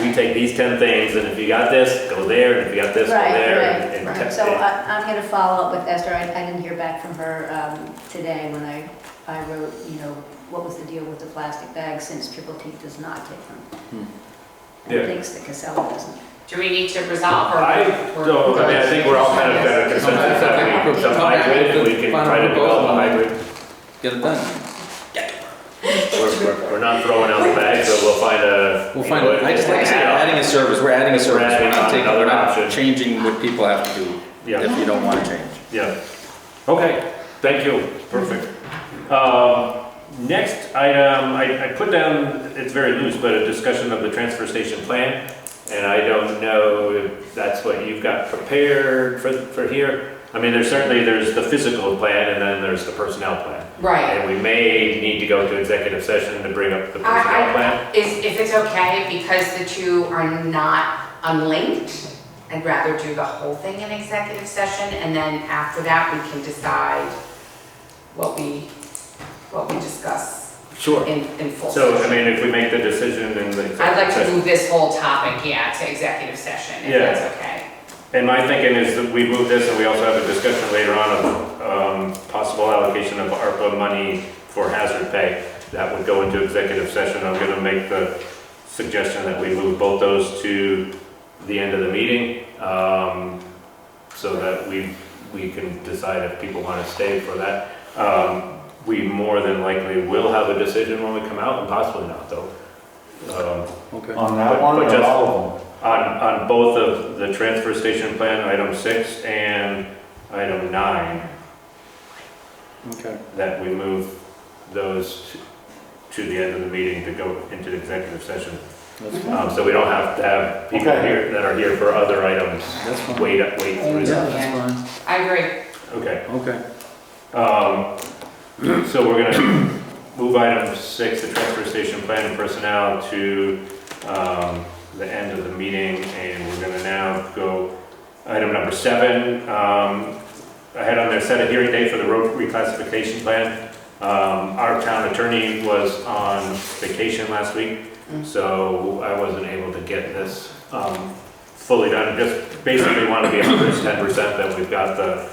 we take these 10 things, and if you got this, go there, and if you got this, go there. Right. So I'm gonna follow up with Esther. I didn't hear back from her today when I wrote, what was the deal with the plastic bags since Triple T does not take them. And thinks that Casella doesn't. Do we need to resolve or? I don't, I think we're all kind of got a consensus that we, some hybrid, we can try to develop a hybrid. Get it done. We're not throwing out the bag, so we'll find I just like to say, adding a service, we're adding a service, we're not taking, Another we're not option. changing what people have to do if you don't want to change. Yeah. Okay, thank you, perfect. Next item, I put down, it's very loose, but a discussion of the transfer station plan. And I don't know if that's what you've got prepared for here. I mean, there's the physical plan and then there's the personnel plan. Right. And we may need to go to executive session to bring up the personnel plan. If it's okay, because the two are not unlinked, I'd rather do the whole thing in executive session, and then after that, we can decide what we discuss Sure. in full So, session. I mean, if we make the decision in the executive I'd like to session. move this whole topic, to executive session, if Yeah. that's okay. And my thinking is that we move this and we also have a discussion later on of possible allocation of ARPA money for hazard pay. That would go into executive session. I'm gonna make the suggestion that we move both those to the end of the meeting, so that we can decide if people wanna stay for that. We more than likely will have a decision when we come out, and possibly not though. Okay. On that But- one but or just- all of them? On both of the transfer station plan, item 6 and item 9, Okay. that we move those to the end of the meeting to go into executive session. That's fine. So we don't have to have people Okay. here that are here for other items. That's fine. Wait through Yeah, that. that's fine. I agree. Okay. Okay. So we're gonna move item 6, the transfer station plan and personnel, to the end of the meeting, and we're gonna now go item number 7. I had on there set a hearing date for the road reclassification plan. Our town attorney was on vacation last week, so I wasn't able to get this fully done. Just basically want to be 110% that we've got the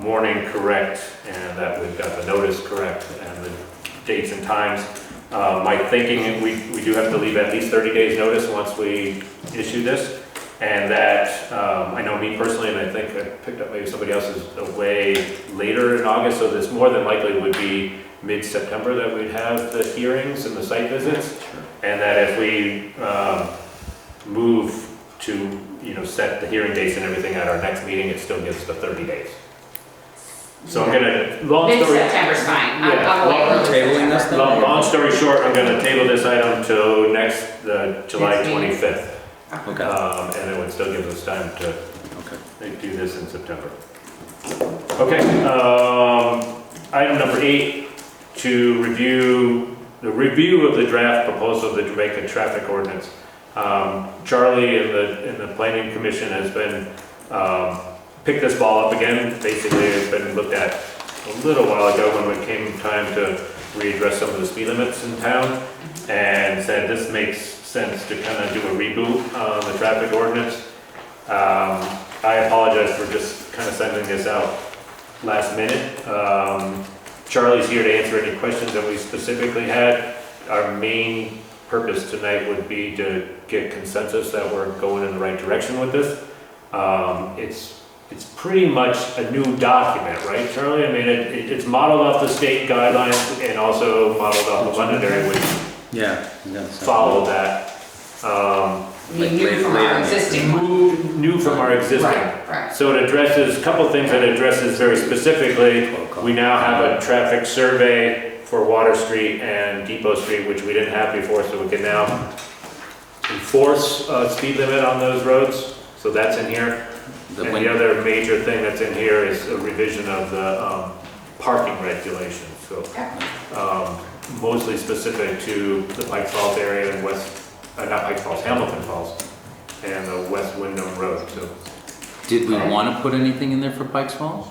warning correct and that we've got the notice correct and the dates and times. My thinking, we do have to leave at least 30 days notice once we issue this. And that, I know me personally, and I think I picked up maybe somebody else is away later in August, so this more than likely would be mid-September that we'd have the hearings and the site visits. And that if we move to, set the hearing dates and everything at our next meeting, it still gives the 30 days. So I'm gonna, long story. Mid-September's fine. Yeah, I'm away long- tabling this then? Long story short, I'm gonna table this item till July Next meeting. 25th. Okay, And it would still give us time to okay. do this in September. Okay, item number 8, to review of the draft proposal of the Jamaica Traffic Ordinance. Charlie in the Planning Commission has been, picked this ball up again. Basically, it's been looked at a little while ago when it came time to readdress some of the speed limits in town, and said this makes sense to kind of do a reboot on the traffic ordinance. I apologize for just kind of sending this out last minute. Charlie's here to answer any questions that we specifically had. Our main purpose tonight would be to get consensus that we're going in the right direction with this. It's pretty much a new document, right, Charlie? I mean, it's modeled off the state guidelines and also modeled off the Londonderry, which Yeah. followed that. We knew from our existing one. New from our existing. Right. So it addresses, a couple things that it addresses very specifically. We now have a traffic survey for Water Street and Depot Street, which we didn't have before, so we can now enforce a speed limit on those roads. So that's in here. And the other major thing that's in here is a revision of the parking regulations. So mostly specific to the Pikes Falls area and not Pikes Falls, Hamilton Falls, and the West Windham Road. So Did we want to put anything in there for Pikes Falls?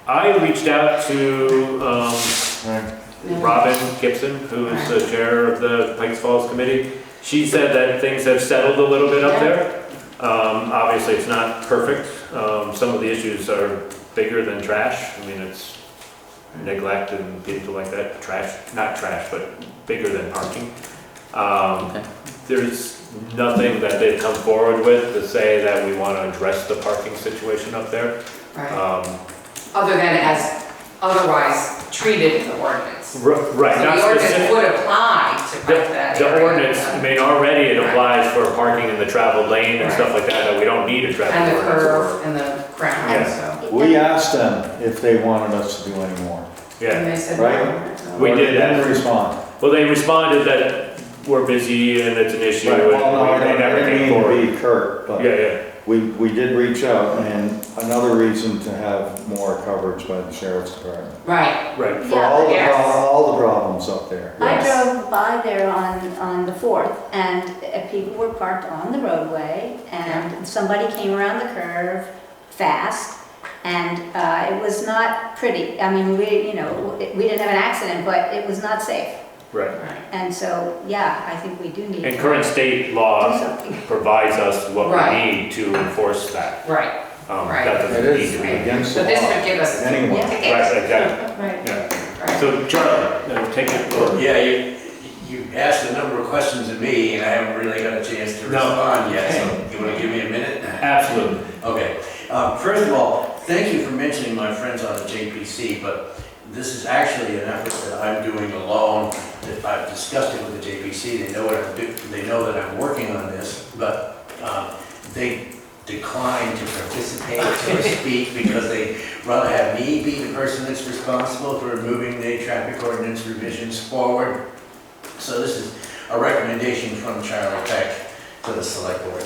I reached out to Robin Gibson, who is the chair of the Pikes Falls Committee. She said that things have settled a little bit up there. Obviously, it's not perfect. Some of the issues are bigger than trash. I mean, it's neglect and people like that. Trash, not trash, but bigger than parking. There's nothing that they've come forward with to say that we want to address the parking situation up there. Right. Other than as otherwise treated in the ordinance. Right, So not the ordinance specific. would apply to that The area. ordinance, I mean, already it applies for parking in the travel lane and stuff like that we don't need a traffic And the ordinance curve for. and the crown, Yeah. so. We asked them if they wanted us to do any more. And Yeah, they said Right. no. We did They didn't ask. respond. well, they responded that we're busy and it's an issue Right, well, no, I and they never didn't came mean forward. to be curt, but Yeah, we did reach out, and another reason to have more coverage by the sheriff's department. Right, right. For all the, Yes. all the problems up there. I Yes. drove by there on the 4th, and people were parked on the roadway, and somebody came around the curve fast, and it was not pretty. I mean, we didn't have an accident, but it was not safe. Right. right. And so, yeah, I think we do need And to current state do law something. provides us what we Right. need to enforce that. Right, Right. That It doesn't need is to be. against the so law. this would give us Anyway. tickets. Right, exactly, Right. yeah. Right. So Charlie, take it forward. Yeah, you asked a number of questions of me, and I haven't really got a chance to No. respond yet, so you want to give me a minute? Absolutely. Okay. First of all, thank you for mentioning my friends on the JPC, but this is actually an effort that I'm doing alone. I've discussed it with the JPC, they know what I'm doing, they know that I'm working on this, but they declined to participate, so to speak, because they rather have me be the person that's responsible for moving the traffic ordinance revisions forward. So this is a recommendation from Charlie Peck to the select board.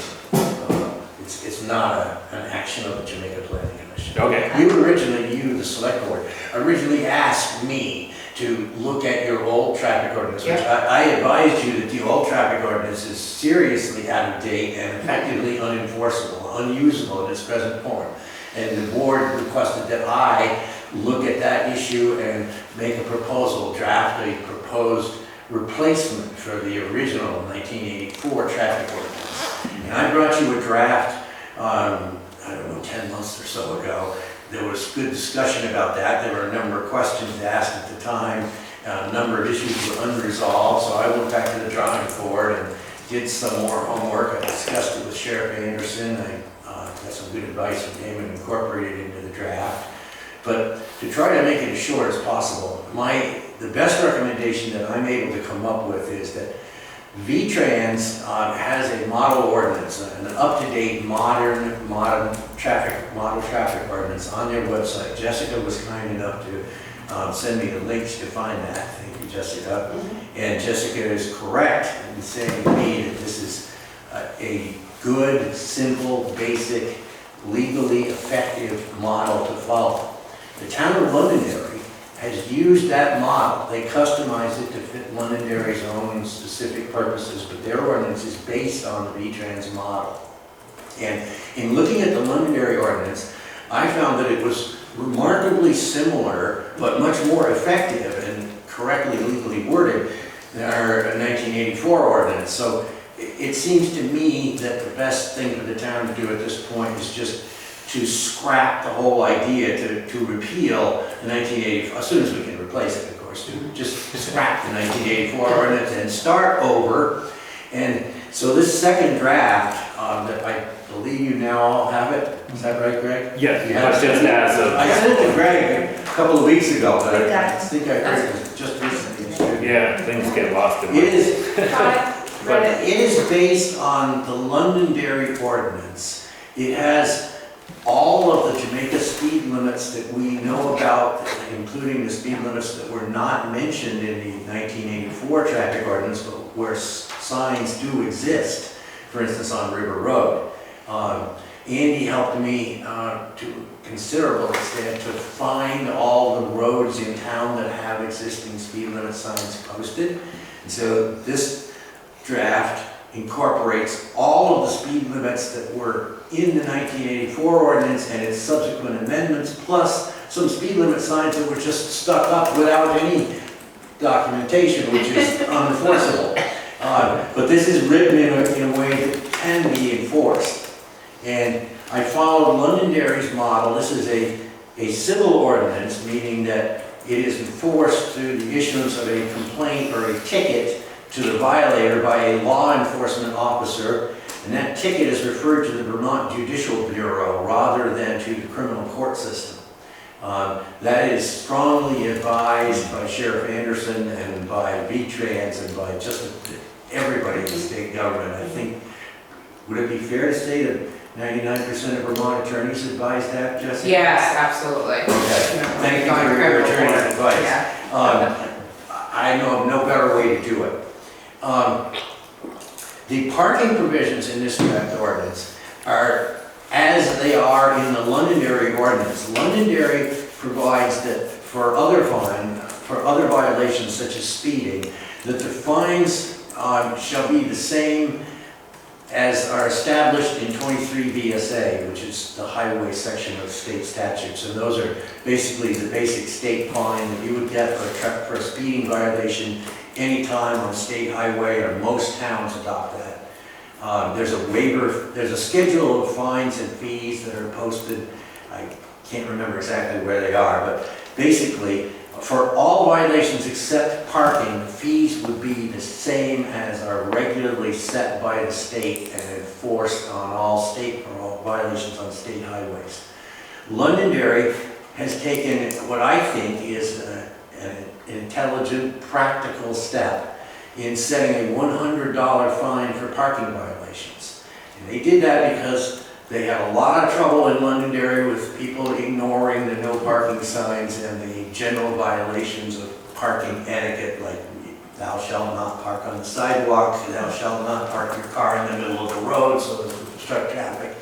It's not an action of the Jamaica Planning Commission. Okay. You, the select board, originally asked me to look at your old traffic ordinance, which I advised you that the old traffic ordinance is seriously out of date and effectively unenforceable, unusable in its present form. And the board requested that I look at that issue and make a proposal, draft a proposed replacement for the original 1984 traffic ordinance. And I brought you a draft, I don't know, 10 months or so ago. There was good discussion about that. There were a number of questions asked at the time. A number of issues were unresolved, so I went back to the drawing board and did some more homework. I discussed it with Sherriff Anderson. I got some good advice from him and incorporated it into the draft. But to try to make it as short as possible, my the best recommendation that I'm able to come up with is that V-Trans has a model ordinance, an up-to-date modern traffic ordinance on their website. Jessica was kind enough to send me the links to find that. Thank you, Jessica. And Jessica is correct in saying to me that this is a good, simple, basic, legally effective model to follow. The town of Londonderry has used that model. They customized it to fit Londonderry's own specific purposes, but their ordinance is based on the V-Trans model. And in looking at the Londonderry ordinance, I found that it was remarkably similar, but much more effective and correctly legally worded than our 1984 ordinance. So it seems to me that the best thing for the town to do at this point is just to scrap the whole idea, to repeal the 1984, as soon as we can replace it, of course, to just scrap the 1984 ordinance and start over. And so this second draft, that I believe you now all have it, is that right, Greg? Yes, You have but it? just as of. I sent it to Greg a couple of weeks ago, but I Got it. think I heard it just recently. Yeah, things get lost in. It is, Got it? but it is based on the Londonderry ordinance. It has all of the Jamaica speed limits that we know about, including the speed limits that were not mentioned in the 1984 traffic ordinance, but where signs do exist, for instance, on River Road. Andy helped me to a considerable extent to find all the roads in town that have existing speed limit signs posted. And so this draft incorporates all of the speed limits that were in the 1984 ordinance and its subsequent amendments, plus some speed limit signs that were just stuck up without any documentation, which is unenforceable. But this is written in a way that can be enforced. And I followed Londonderry's model. This is a civil ordinance, meaning that it is enforced through the issuance of a complaint or a ticket to the violator by a law enforcement officer, and that ticket is referred to the Vermont Judicial Bureau rather than to the criminal court system. That is strongly advised by Sheriff Anderson and by V-Trans and by just everybody in the state government. I think, would it be fair to say that 99% of Vermont attorneys advise that, Jessica? Yes, absolutely. Okay. Thank you for your attorney's advice. Yeah. I know of no better way to do it. The parking provisions in this draft ordinance are as they are in the Londonderry ordinance. Londonderry provides that for other violations such as speeding, that the fines shall be the same as are established in 23 VSA, which is the highway section of state statutes. And those are basically the basic state fine that you would get for a speeding violation anytime on a state highway, or most towns adopt that. There's a waiver, there's a schedule of fines and fees that are posted. I can't remember exactly where they are, but basically, for all violations except parking, the fees would be the same as are regularly set by the state and enforced on all violations on state highways. Londonderry has taken what I think is an intelligent, practical step in setting a $100 fine for parking violations. And they did that because they had a lot of trouble in Londonderry with people ignoring the no parking signs and the general violations of parking etiquette, like thou shalt not park on the sidewalk, thou shalt not park your car in the middle of the road so as to obstruct traffic.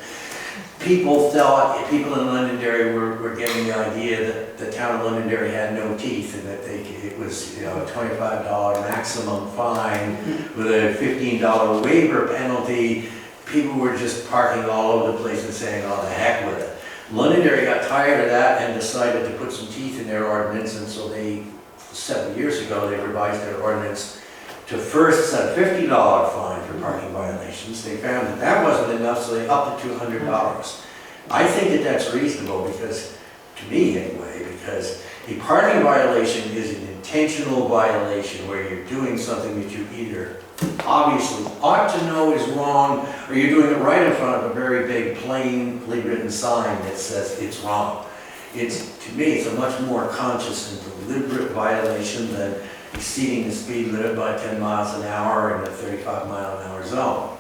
People in Londonderry were getting the idea that the town of Londonderry had no teeth and that it was, a $25 maximum fine with a $15 waiver penalty. People were just parking all over the place and saying, oh, the heck with it. Londonderry got tired of that and decided to put some teeth in their ordinance, and so several years ago, they revised their ordinance to first set a $50 fine for parking violations. They found that that wasn't enough, so they upped it to $100. I think that that's reasonable because, to me anyway, because a parking violation is an intentional violation where you're doing something that you either obviously ought to know is wrong, or you're doing it right in front of a very big, plainly written sign that says it's wrong. to me, it's a much more conscious and deliberate violation than exceeding the speed limit by 10 miles an hour in a 35-mile-an-hour zone.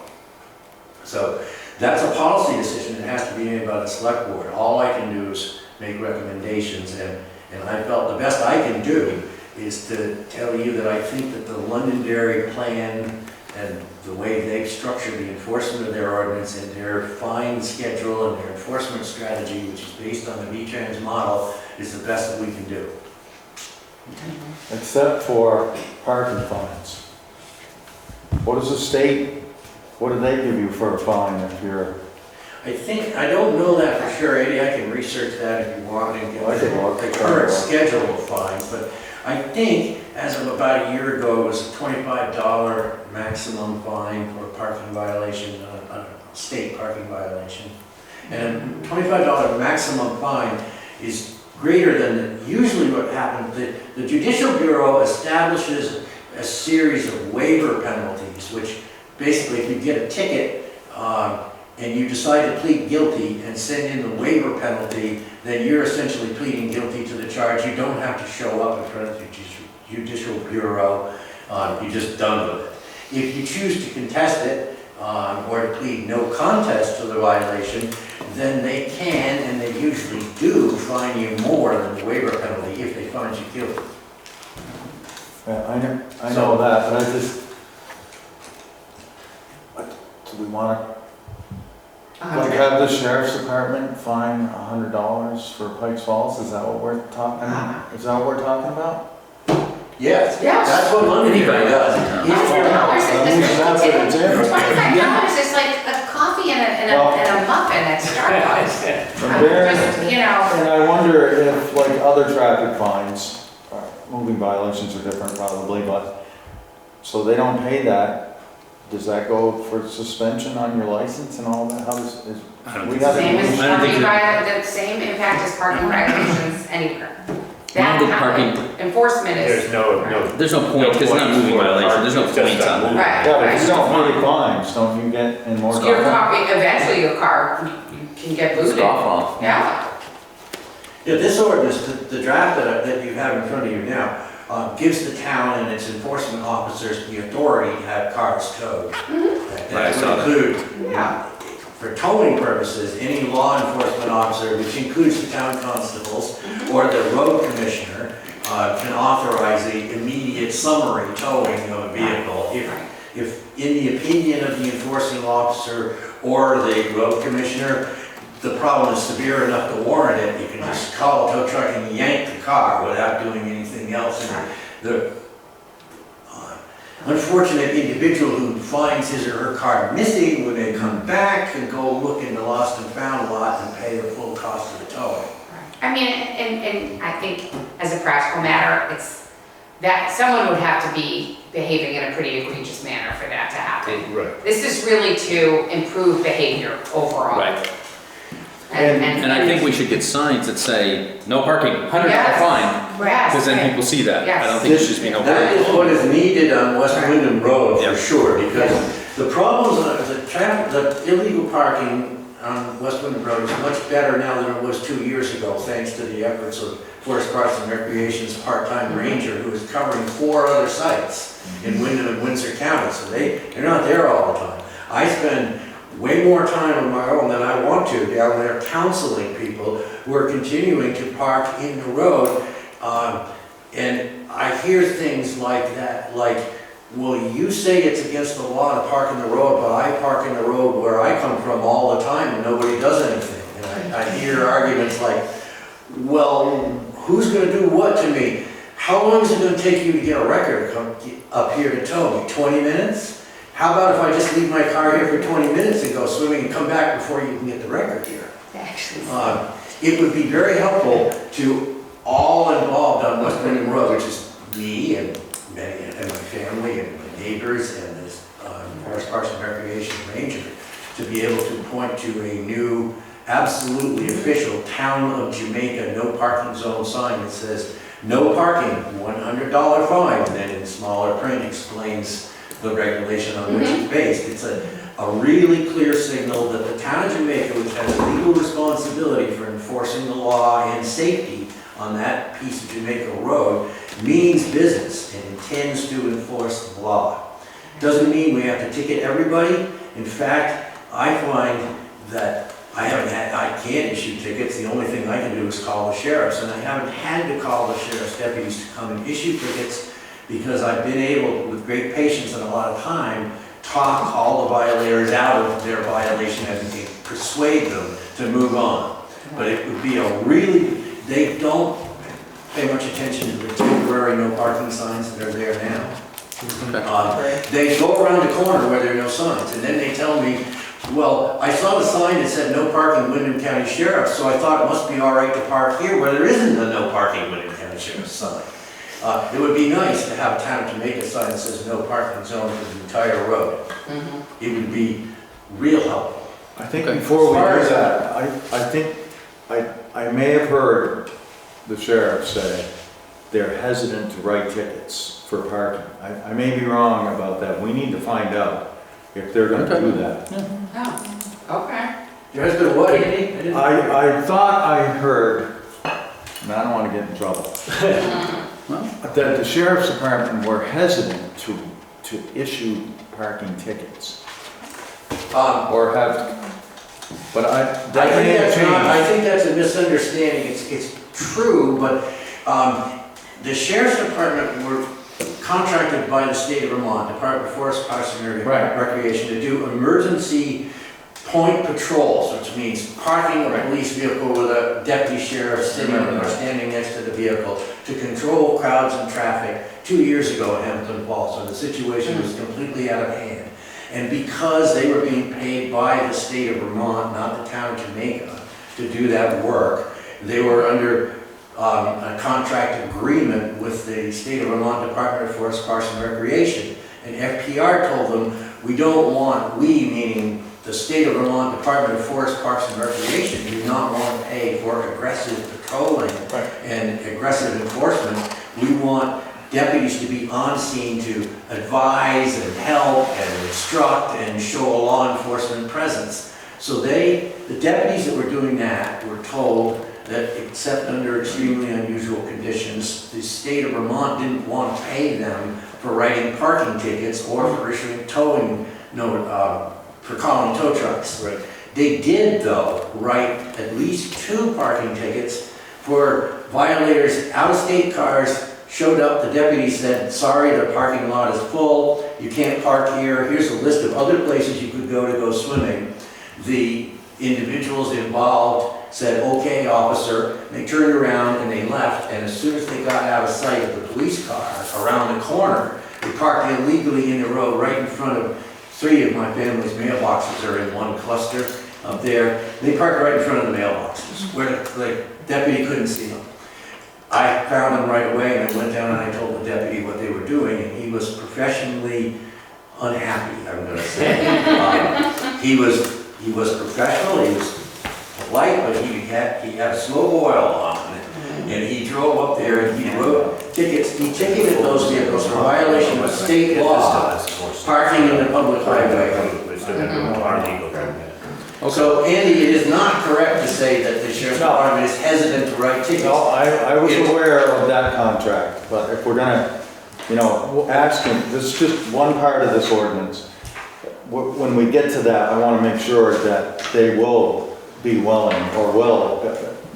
So that's a policy decision that has to be made by the select board. All I can do is make recommendations, and I felt the best I can do is to tell you that I think that the Londonderry plan and the way they've structured the enforcement of their ordinance and their fine schedule and their enforcement strategy, which is based on the V-Trans model, is the best that we can do. Except for parking fines. What does the state, what do they give you for a fine if you're? I don't know that for sure, Eddie, I can research that if you want and Well, I can get look. the current schedule of fines, but I think as of about a year ago, it was a $25 maximum fine for a parking violation, a state parking violation. And a $25 maximum fine is greater than usually what happens. The Judicial Bureau establishes a series of waiver penalties, which basically if you get a ticket, and you decide to plead guilty and send in the waiver penalty, then you're essentially pleading guilty to the charge. You don't have to show up in front of the Judicial Bureau. You're just done with it. If you choose to contest it or to plead no contest to the violation, then they can, and they usually do, fine you more than the waiver penalty if they find you guilty. Yeah, I know that, but I just, do we want to, like, have the sheriff's department fine $100 for Pikes Falls? Is that what we're talking, is that what we're talking about? Yes, Yes. that's what Londonderry does. If you're- That's an example. $25 is like a coffee and a muffin at Starbucks. From there, Just, you know, and I wonder if, like, other traffic fines, moving violations are different probably, but, so they don't pay that. Does that go for suspension on your license and all that? How does, I don't we think have so. same as I don't think parking that- violation, the same impact as parking violations anywhere. I don't think That parking- enforcement is. There's no, There's no point, because it's not a points moving for violation, there's no parking, it's points just on a that. Right. Yeah, but if you don't pay fines, don't you get in more trouble? Your car, eventually your car, you can get booted. Scoff off. Yeah. Yeah, this ordinance, the draft that you have in front of you now, gives the town and its enforcement officers the authority to have cars towed. Right, I That saw would that. include, Yeah. for towing purposes, any law enforcement officer, which includes the town constables or the road commissioner, can authorize the immediate summary towing of a vehicle. If in the opinion of the enforcing officer or the road commissioner, the problem is severe enough to warrant it, you can just call a tow truck and yank the car without doing anything else. And the unfortunate individual who finds his or her car missing, when they come back and go look in the lost and found lot and pay the full cost of the towing. I mean, and I think as a practical matter, it's that someone would have to be behaving in a pretty egregious manner for that to happen. right. This is really to improve behavior overall. Right. And I think we should get signs that say, no parking, $100 Yes. fine, Yes. because then people see that. I don't think it should just be no That is parking. what is needed on West Windham Road Yeah. for sure, because the problems, the illegal parking on West Windham Road is much better now than it was 2 years ago, thanks to the efforts of Forest Parks and Recreation's part-time ranger, who is covering 4 other sites in Windham and Windsor County, so they're not there all the time. I spend way more time on my own than I want to down there counseling people who are continuing to park in the road. And I hear things like that, like, well, you say it's against the law to park in the road, but I park in the road where I come from all the time and nobody does anything. And I hear arguments like, well, who's gonna do what to me? How long is it gonna take you to get a record to come up here to tow me? 20 minutes? How about if I just leave my car here for 20 minutes and go swimming and come back before you can get the record here? Actually. It would be very helpful to all involved on West Windham Road, which is me and my family and my neighbors and this Forest Parks and Recreation Ranger, to be able to point to a new, absolutely official Town of Jamaica no parking zone sign that says, no parking, $100 fine, and then in smaller print explains the regulation on which it's based. It's a really clear signal that the town of Jamaica, which has a legal responsibility responsibility for enforcing the law and safety on that piece of Jamaica Road means business and intends to enforce the law. Doesn't mean we have to ticket everybody. In fact, I find that I can't issue tickets. The only thing I can do is call the sheriffs, and I haven't had to call the sheriff's deputies to come and issue tickets because I've been able, with great patience and a lot of time, talk all the violators out of their violation and persuade them to move on. But it would be they don't pay much attention to the temporary no parking signs that are there now. They go around the corner where there are no signs, and then they tell me, well, I saw the sign that said no parking Windham County Sheriff, so I thought it must be all right to park here where there isn't a no parking Windham County Sheriff sign. It would be nice to have a town of Jamaica sign that says no parking zone for the entire road. It would be real helpful. I think before we do that, I think, I may have heard the sheriff say they're hesitant to write tickets for parking. I may be wrong about that. We need to find out if they're gonna do that. Oh, okay. There has been what, Andy? I thought I heard, and I don't wanna get in trouble, that the sheriff's department were hesitant to issue parking tickets. Or have, but that may have changed. I think that's a misunderstanding. It's true, but the sheriff's department were contracted by the state of Vermont, Department of Forest, Parks and Recreation, to do emergency point patrols, which means parking a police vehicle with a deputy sheriff sitting or standing next to the vehicle to control crowds and traffic 2 years ago in Hampton Falls, when the situation was completely out of hand. And because they were being paid by the state of Vermont, not the town of Jamaica, to do that work, they were under a contract agreement with the state of Vermont Department of Forest, Parks and Recreation. And FPR told them, we don't want, meaning the state of Vermont Department of Forest, Parks and Recreation, do not want to pay for aggressive patrolling and aggressive enforcement. We want deputies to be on scene to advise and help and instruct and show a law enforcement presence. So the deputies that were doing that were told that except under extremely unusual conditions, the state of Vermont didn't want to pay them for writing parking tickets or for issuing for calling tow trucks. They did, though, write at least 2 parking tickets for violators. Out-of-state cars showed up, the deputy said, sorry, the parking lot is full, you can't park here, here's a list of other places you could go swimming. The individuals involved said, okay, officer. They turned around and they left, and as soon as they got out of sight of the police car around the corner, they parked illegally in the road right in front of 3 of my family's mailboxes are in one cluster up there. They parked right in front of the mailboxes where the deputy couldn't see them. I found them right away, and I went down and I told the deputy what they were doing, and he was professionally unhappy, I'm going to say. He was professional, he was polite, but he had slow oil on it, and he drove up there and he wrote tickets. He ticketed those vehicles for violation of state law, parking in the public highway. So, Andy, it is not correct to say that the sheriff's department is hesitant to write tickets. No, I was aware of that contract, but if we're gonna, ask him, this is just one part of this ordinance. When we get to that, I wanna make sure that they will be willing,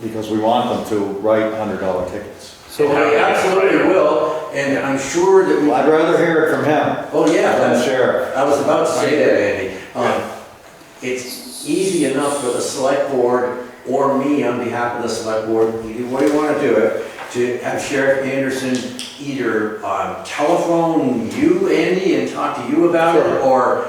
because we want them to write $100 tickets. So they absolutely will, and I'm sure that we... I'd rather hear it from him. Oh, yeah. Than the sheriff. I was about to say that, Andy. It's easy enough for the select board or me on behalf of the select board, either way you want to do it, to have Sheriff Anderson either telephone you, Andy, and talk to you about it, or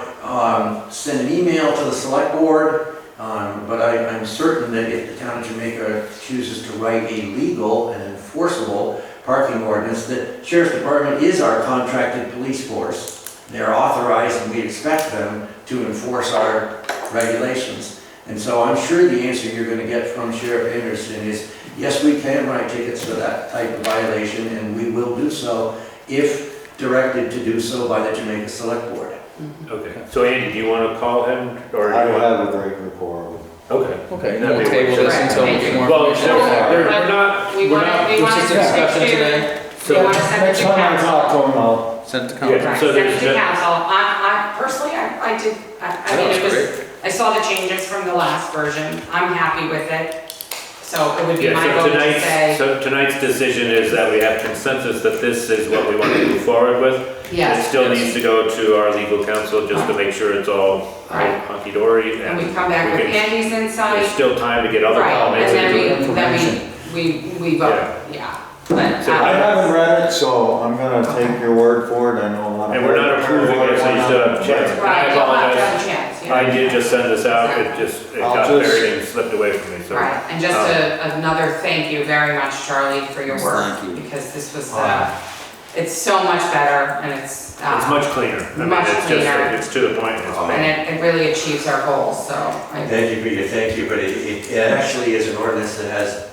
send an email to the select board. But I'm certain that if the town of Jamaica chooses to write a legal and enforceable parking ordinance, the Sheriff's Department is our contracted police force. They're authorized, and we expect them to enforce our regulations. And so I'm sure the answer you're going to get from Sheriff Anderson is, yes, we can write tickets for that type of violation, and we will do so if directed to do so by the Jamaica Select Board. Okay, so Andy, do you want to call him? Or I have a great rapport with Okay. Okay, then we'll table this until we get more Well, information. we're not, We we're want not, to, we It's want just to a send discussion it to, today, we want to send it Next to time I talk council. to him, I'll, sent to Yeah. council. Right, So send it there's to no- council. I personally, I did, I mean, it was, I saw the changes from the last version. I'm happy with it. So it would be yeah, my so vote to say, tonight's decision is that we have consensus that this is what we want to move forward with. It yes. still needs to go to our legal counsel just to make sure it's all Right. hunky-dory. And we come back with Andy's There's insight. still time to get other Right, comments and into it. then we vote, yeah. But, So I haven't read it, so I'm gonna take your word for it, I know a lot of. And we're not approving it, so you still have a chance. And I right, you'll have to apologize. have a chance, yeah. I did just send this out, it I'll got just- buried and slipped away from me, so. Right, and just another thank you very much, Charlie, for your work, Thank you. because this was, it's so much better, and it's, It's much cleaner. I mean, much it's just, cleaner. it's to the point, it's and it really achieves our goals, so. Thank you, Peter, thank you, but it actually is an ordinance that has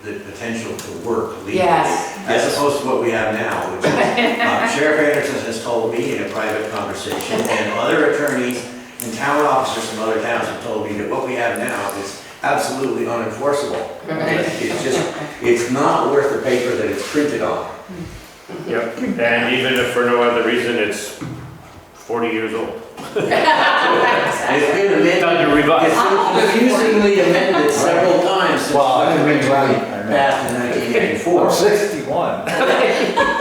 the potential to work legally. Yes. As opposed to what we have now, which is, Sheriff Anderson has told me in a private conversation, and other attorneys and town officers from other towns have told me that what we have now is absolutely unenforceable. It's just, it's not worth the paper that it's printed on. Yep, and even if for no other reason, it's 40 years old. And it's been amended. Time to revise. It's been confusingly amended several times since Well, I the mean, right, passed in 1984. I'm 61.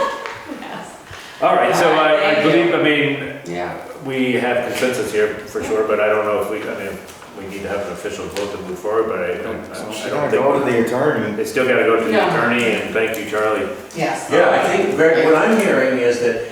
All right, so I Thank you. believe, I mean, Yeah, we have consensus here for sure, but I don't know if we, I mean, we need to have an official vote to move forward, but I I don't gotta go to think. the attorney. It's still gotta go to the Yeah. attorney, and thank you, Charlie. yes. Yeah, I think what I'm hearing is that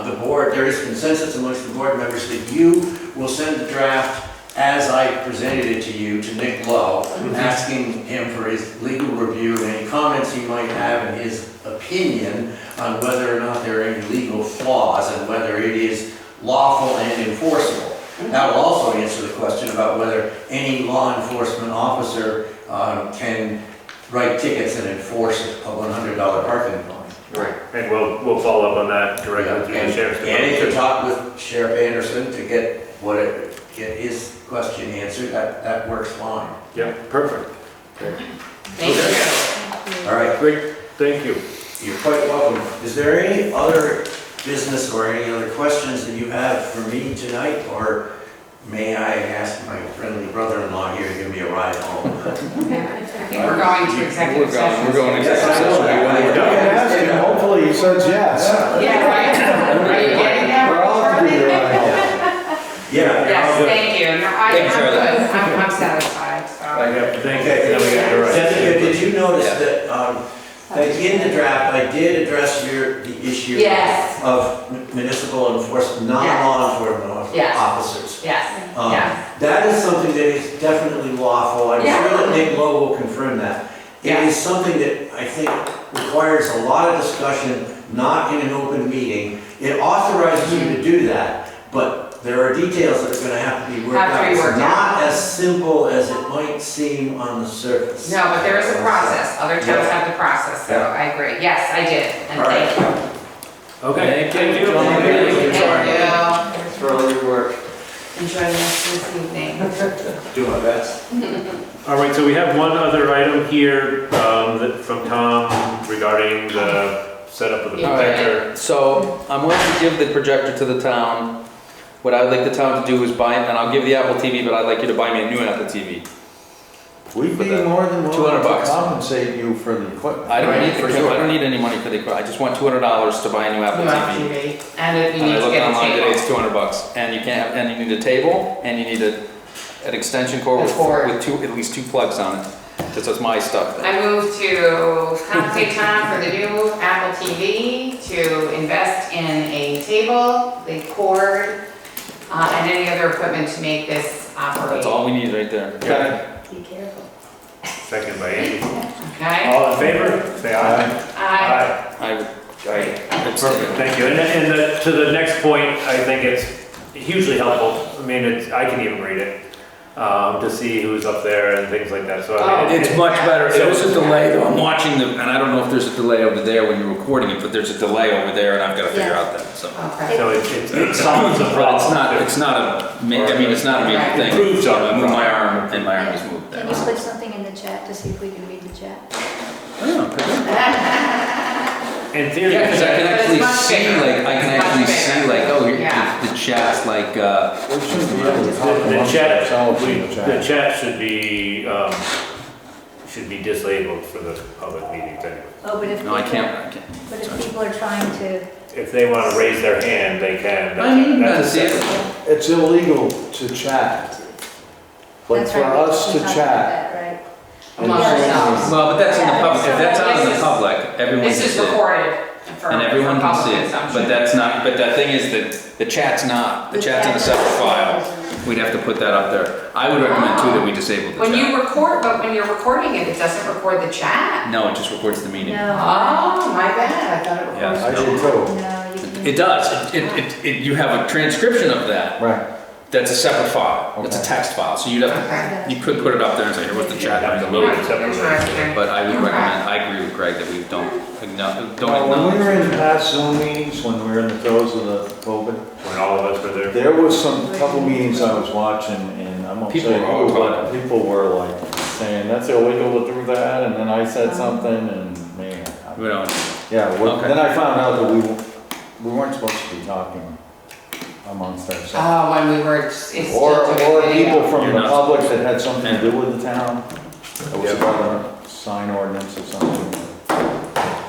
the board, there is consensus amongst the board members that you will send the draft as I presented it to you, to Nick Lowe, asking him for his legal review and any comments he might have in his opinion on whether or not there are any legal flaws and whether it is lawful and enforceable. That will also answer the question about whether any law enforcement officer can write tickets and enforce a $100 parking fine. Right. And we'll follow up on that directly through the sheriff's And to department. talk with Sheriff Anderson to get get his question answered, that works fine. Yeah, perfect. Thank you. All right, Great, thank you. you're quite welcome. Is there any other business or any other questions that you have for me tonight? Or may I ask my friendly brother-in-law here to give me a ride home? I think we're going to executive session. We're going to Yes, executive I know session. that. You can ask him, hopefully he says yes. Yeah, right. Are you getting that? Or I'll have to give you a ride home. Yeah. Yes, thank you. No, Thank you, I'm Charlie. good. I'm satisfied, so. Thank you. Okay, Then we got the right. Jessica, did you notice that in the draft, I did address the issue Yes. of municipal enforcement, non-law enforcement Yes. officers? Yes, yes. That is something that is definitely lawful. I'm Yeah. sure that Nick Lowe will confirm that. It Yeah. is something that I think requires a lot of discussion, not in an open meeting. It authorizes you to do that, but there are details that are gonna have to be worked Have to out. be It's worked not as simple as it might seem on the surface. No, but there is a process. Other towns Yeah. have the process, so Yeah. I agree. Yes, I did, and All right. thank you. Okay. Thank you. John. Thank you. Thanks for all your work. Enjoy the rest of this evening. Do my best. All right, so we have one other item here from Tom regarding the setup of the Yeah. projector. So I'm going to give the projector to the town. What I'd like the town to do is buy, and I'll give the Apple TV, but I'd like you to buy me a new Apple TV. We'd For be the more than willing $200 to bucks. compensate you for the equipment. I don't Right, need, for I sure. don't need any money for the equipment. I just want $200 to buy a new Apple New Apple TV. TV. And you And I need to looked get a online today, table. it's $200. And you can't, and you need a table, and you need an extension cord A cord. with at least two plugs on it. That's my stuff. I move to compensate Tom for the new Apple TV, to invest in a table, the cord, and any other equipment to make this operate. That's all we need right there. Yeah. Be careful. Second by Andy. Okay? All in favor? Say aye. Aye. Perfect, thank you. And to the next point, I think it's hugely helpful. I mean, I can even read it, to see who's up there and things like that, so I mean. It's much better. There's a delay though. I'm watching them, and I don't know if there's a delay over there when you're recording it, but there's a delay over there, and I've got to figure Yeah. out that, so. Okay. So it solves the But problem. it's not a major thing. Improves So on I the move my problem. arm and my arm is moved Can there. you put something in the chat to see if we can read the chat? Oh, In theory. yeah, because I can But it's actually much see, bigger. like, I can It's actually much see, bigger. like, oh, here, Yeah. the chat's like, We shouldn't be able to talk The amongst chat, ourselves in the the chat. chat should be disabled for the public meetings anyway. Oh, but if no, I people, can't. but if people are trying to, If they want to raise their hand, they can. I mean, you That's gotta a see it. separate- It's illegal to chat. Like that's for right. us we to talked about chat. that, right? Among and ourselves. Well, but that's in the Yeah, public, if that's out in this the is- public, everyone can This is see it. recorded for And everyone for can public see it, consumption. but that's not, but the thing is that the chat's not, the chat's in a separate file. We'd have to put that up there. I would recommend too that we disable the When you chat. record, but when you're recording it, it doesn't record the chat. No, it just records the meeting. No, Oh, my bad, I thought it recorded. Yes. I did too. no, you can. It does, you have a transcription of that, Right. that's a separate file, it's a Okay. text file, so you'd have, Okay. you could put it up there and say, here, what's the chat? Have to And load delete it it. separately. Interesting. But I would Okay. recommend, I agree with Greg that we don't Well, when we were in acknowledge. past Zoom meetings, when we were in the throes of the COVID, When all of us were there. there was some, couple meetings I was watching and I'm gonna People say were all who, but talking. people were like saying, that's illegal to do that, and then I said something and man. We don't, Yeah, Okay. then I found out that we weren't supposed to be talking amongst ourselves. Oh, when we were, it's still Or doing video. people from You're the not public supposed that had something to do with the town. It was Yeah. about a sign ordinance or something.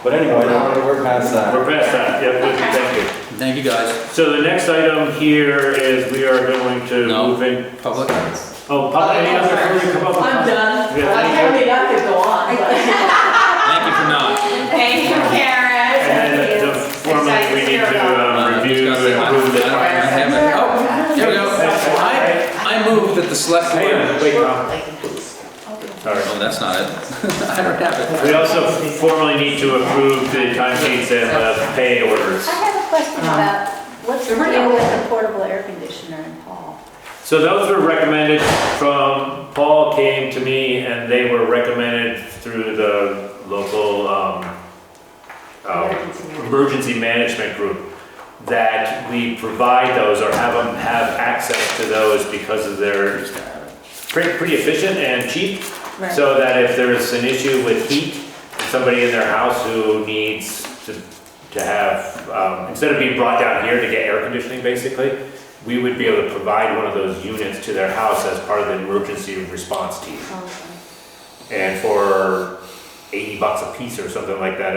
But anyway, we're past that. We're past that, yeah, good, thank you. thank you guys. So the next item here is we are going to No. move in, Public? oh, any other further come up with? I'm done. Yeah, I thank you. mean, I could go on, but. Thank you for not. Thank you, Karen. And then formally, we need to review and approve the. I have it. Oh, here we go. I move that the select Hang board. on, wait, Tom. Sorry. Oh, that's not it. I don't have it. We also formally need to approve the time sheets and pay orders. I have a question about, what's the Sure. deal with the portable air conditioner in Paul? So those were recommended from, Paul came to me and they were recommended through the local emergency management group that we provide those or have them have access to those because of their pretty efficient and cheap. Right. So that if there's an issue with heat, somebody in their house who needs to have, instead of being brought down here to get air conditioning basically, we would be able to provide one of those units to their house as part of the emergency response team. And for $80 a piece or something like that,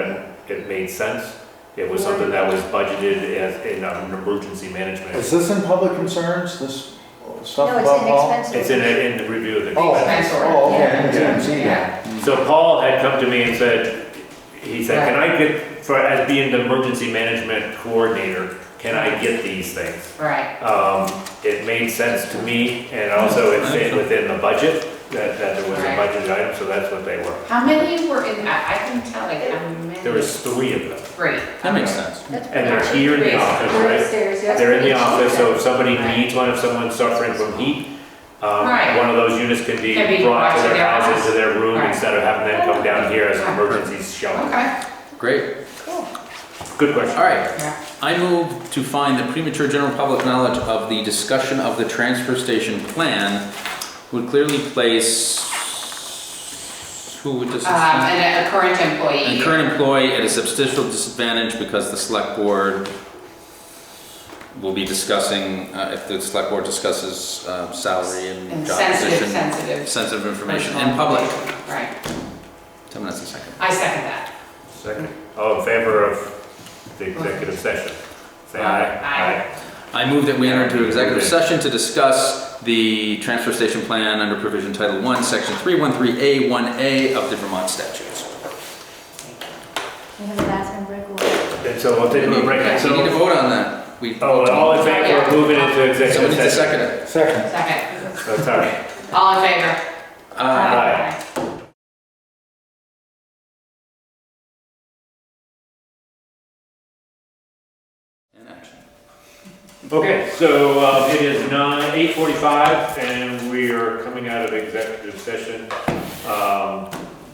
it made sense. It was something that was budgeted as in an emergency management. Is this in public concerns, this stuff No, about Paul? it's It's inexpensive. in the review of the. Oh, Expense order. oh, okay, I Yeah. didn't see that. Yeah. So Paul had come to me and said, can I get, as being the emergency management coordinator, can I get these things? Right. It made sense to me and also it fit within the budget, that there was a Right. budget item, so that's what they were. How many were in, I can tell, like, how many? There was 3 of them. Three. That makes Okay. sense. That's And they're pretty here in the Great. office, cheap. right? Upstairs, that's They're in the pretty cheap. office, so if somebody Right. needs one, if someone's suffering from heat, Right. one of those units can be Can be brought to their house, house. into their room, Right. instead of having them come down here as an emergency shelter. Okay. Great. Good question. All right. Yeah. I move to find that premature general public knowledge of the discussion of the transfer station plan would clearly place, who would this? And a current employee. A current employee at a substantial disadvantage because the select board will be discussing, if the select board discusses salary and And job sensitive, position, sensitive information personal in public. information. Right. 10 minutes a second. I second that. Second. All in favor of the executive session? Say aye. Aye. I move that we enter into executive session to discuss the transfer station plan under provision Title 1, Section 313A1A of the Vermont statutes. We have a bathroom break. We'll- And so we'll take a break. We need to So, vote on that. all in favor of moving into executive Somebody to session? second it. Second. Second. Oh, sorry. All in favor? Aye. In action. Okay, so it is 8:45 and we are coming out of executive session.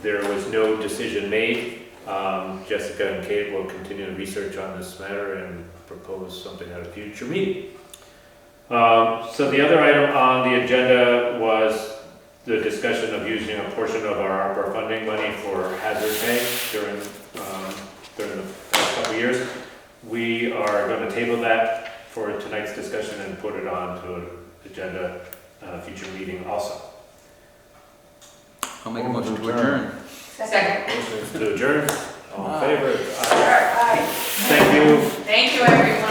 There was no decision made. Jessica and Kate will continue to research on this matter and propose something at a future meeting. So the other item on the agenda was the discussion of using a portion of our ARPA funding money for hazard pay during the past couple of years. We are going to table that for tonight's discussion and put it on to an agenda, future meeting also. I'll make a motion to adjourn. Second. Motion to adjourn, all in favor? Aye. Thank you. Thank you, everyone.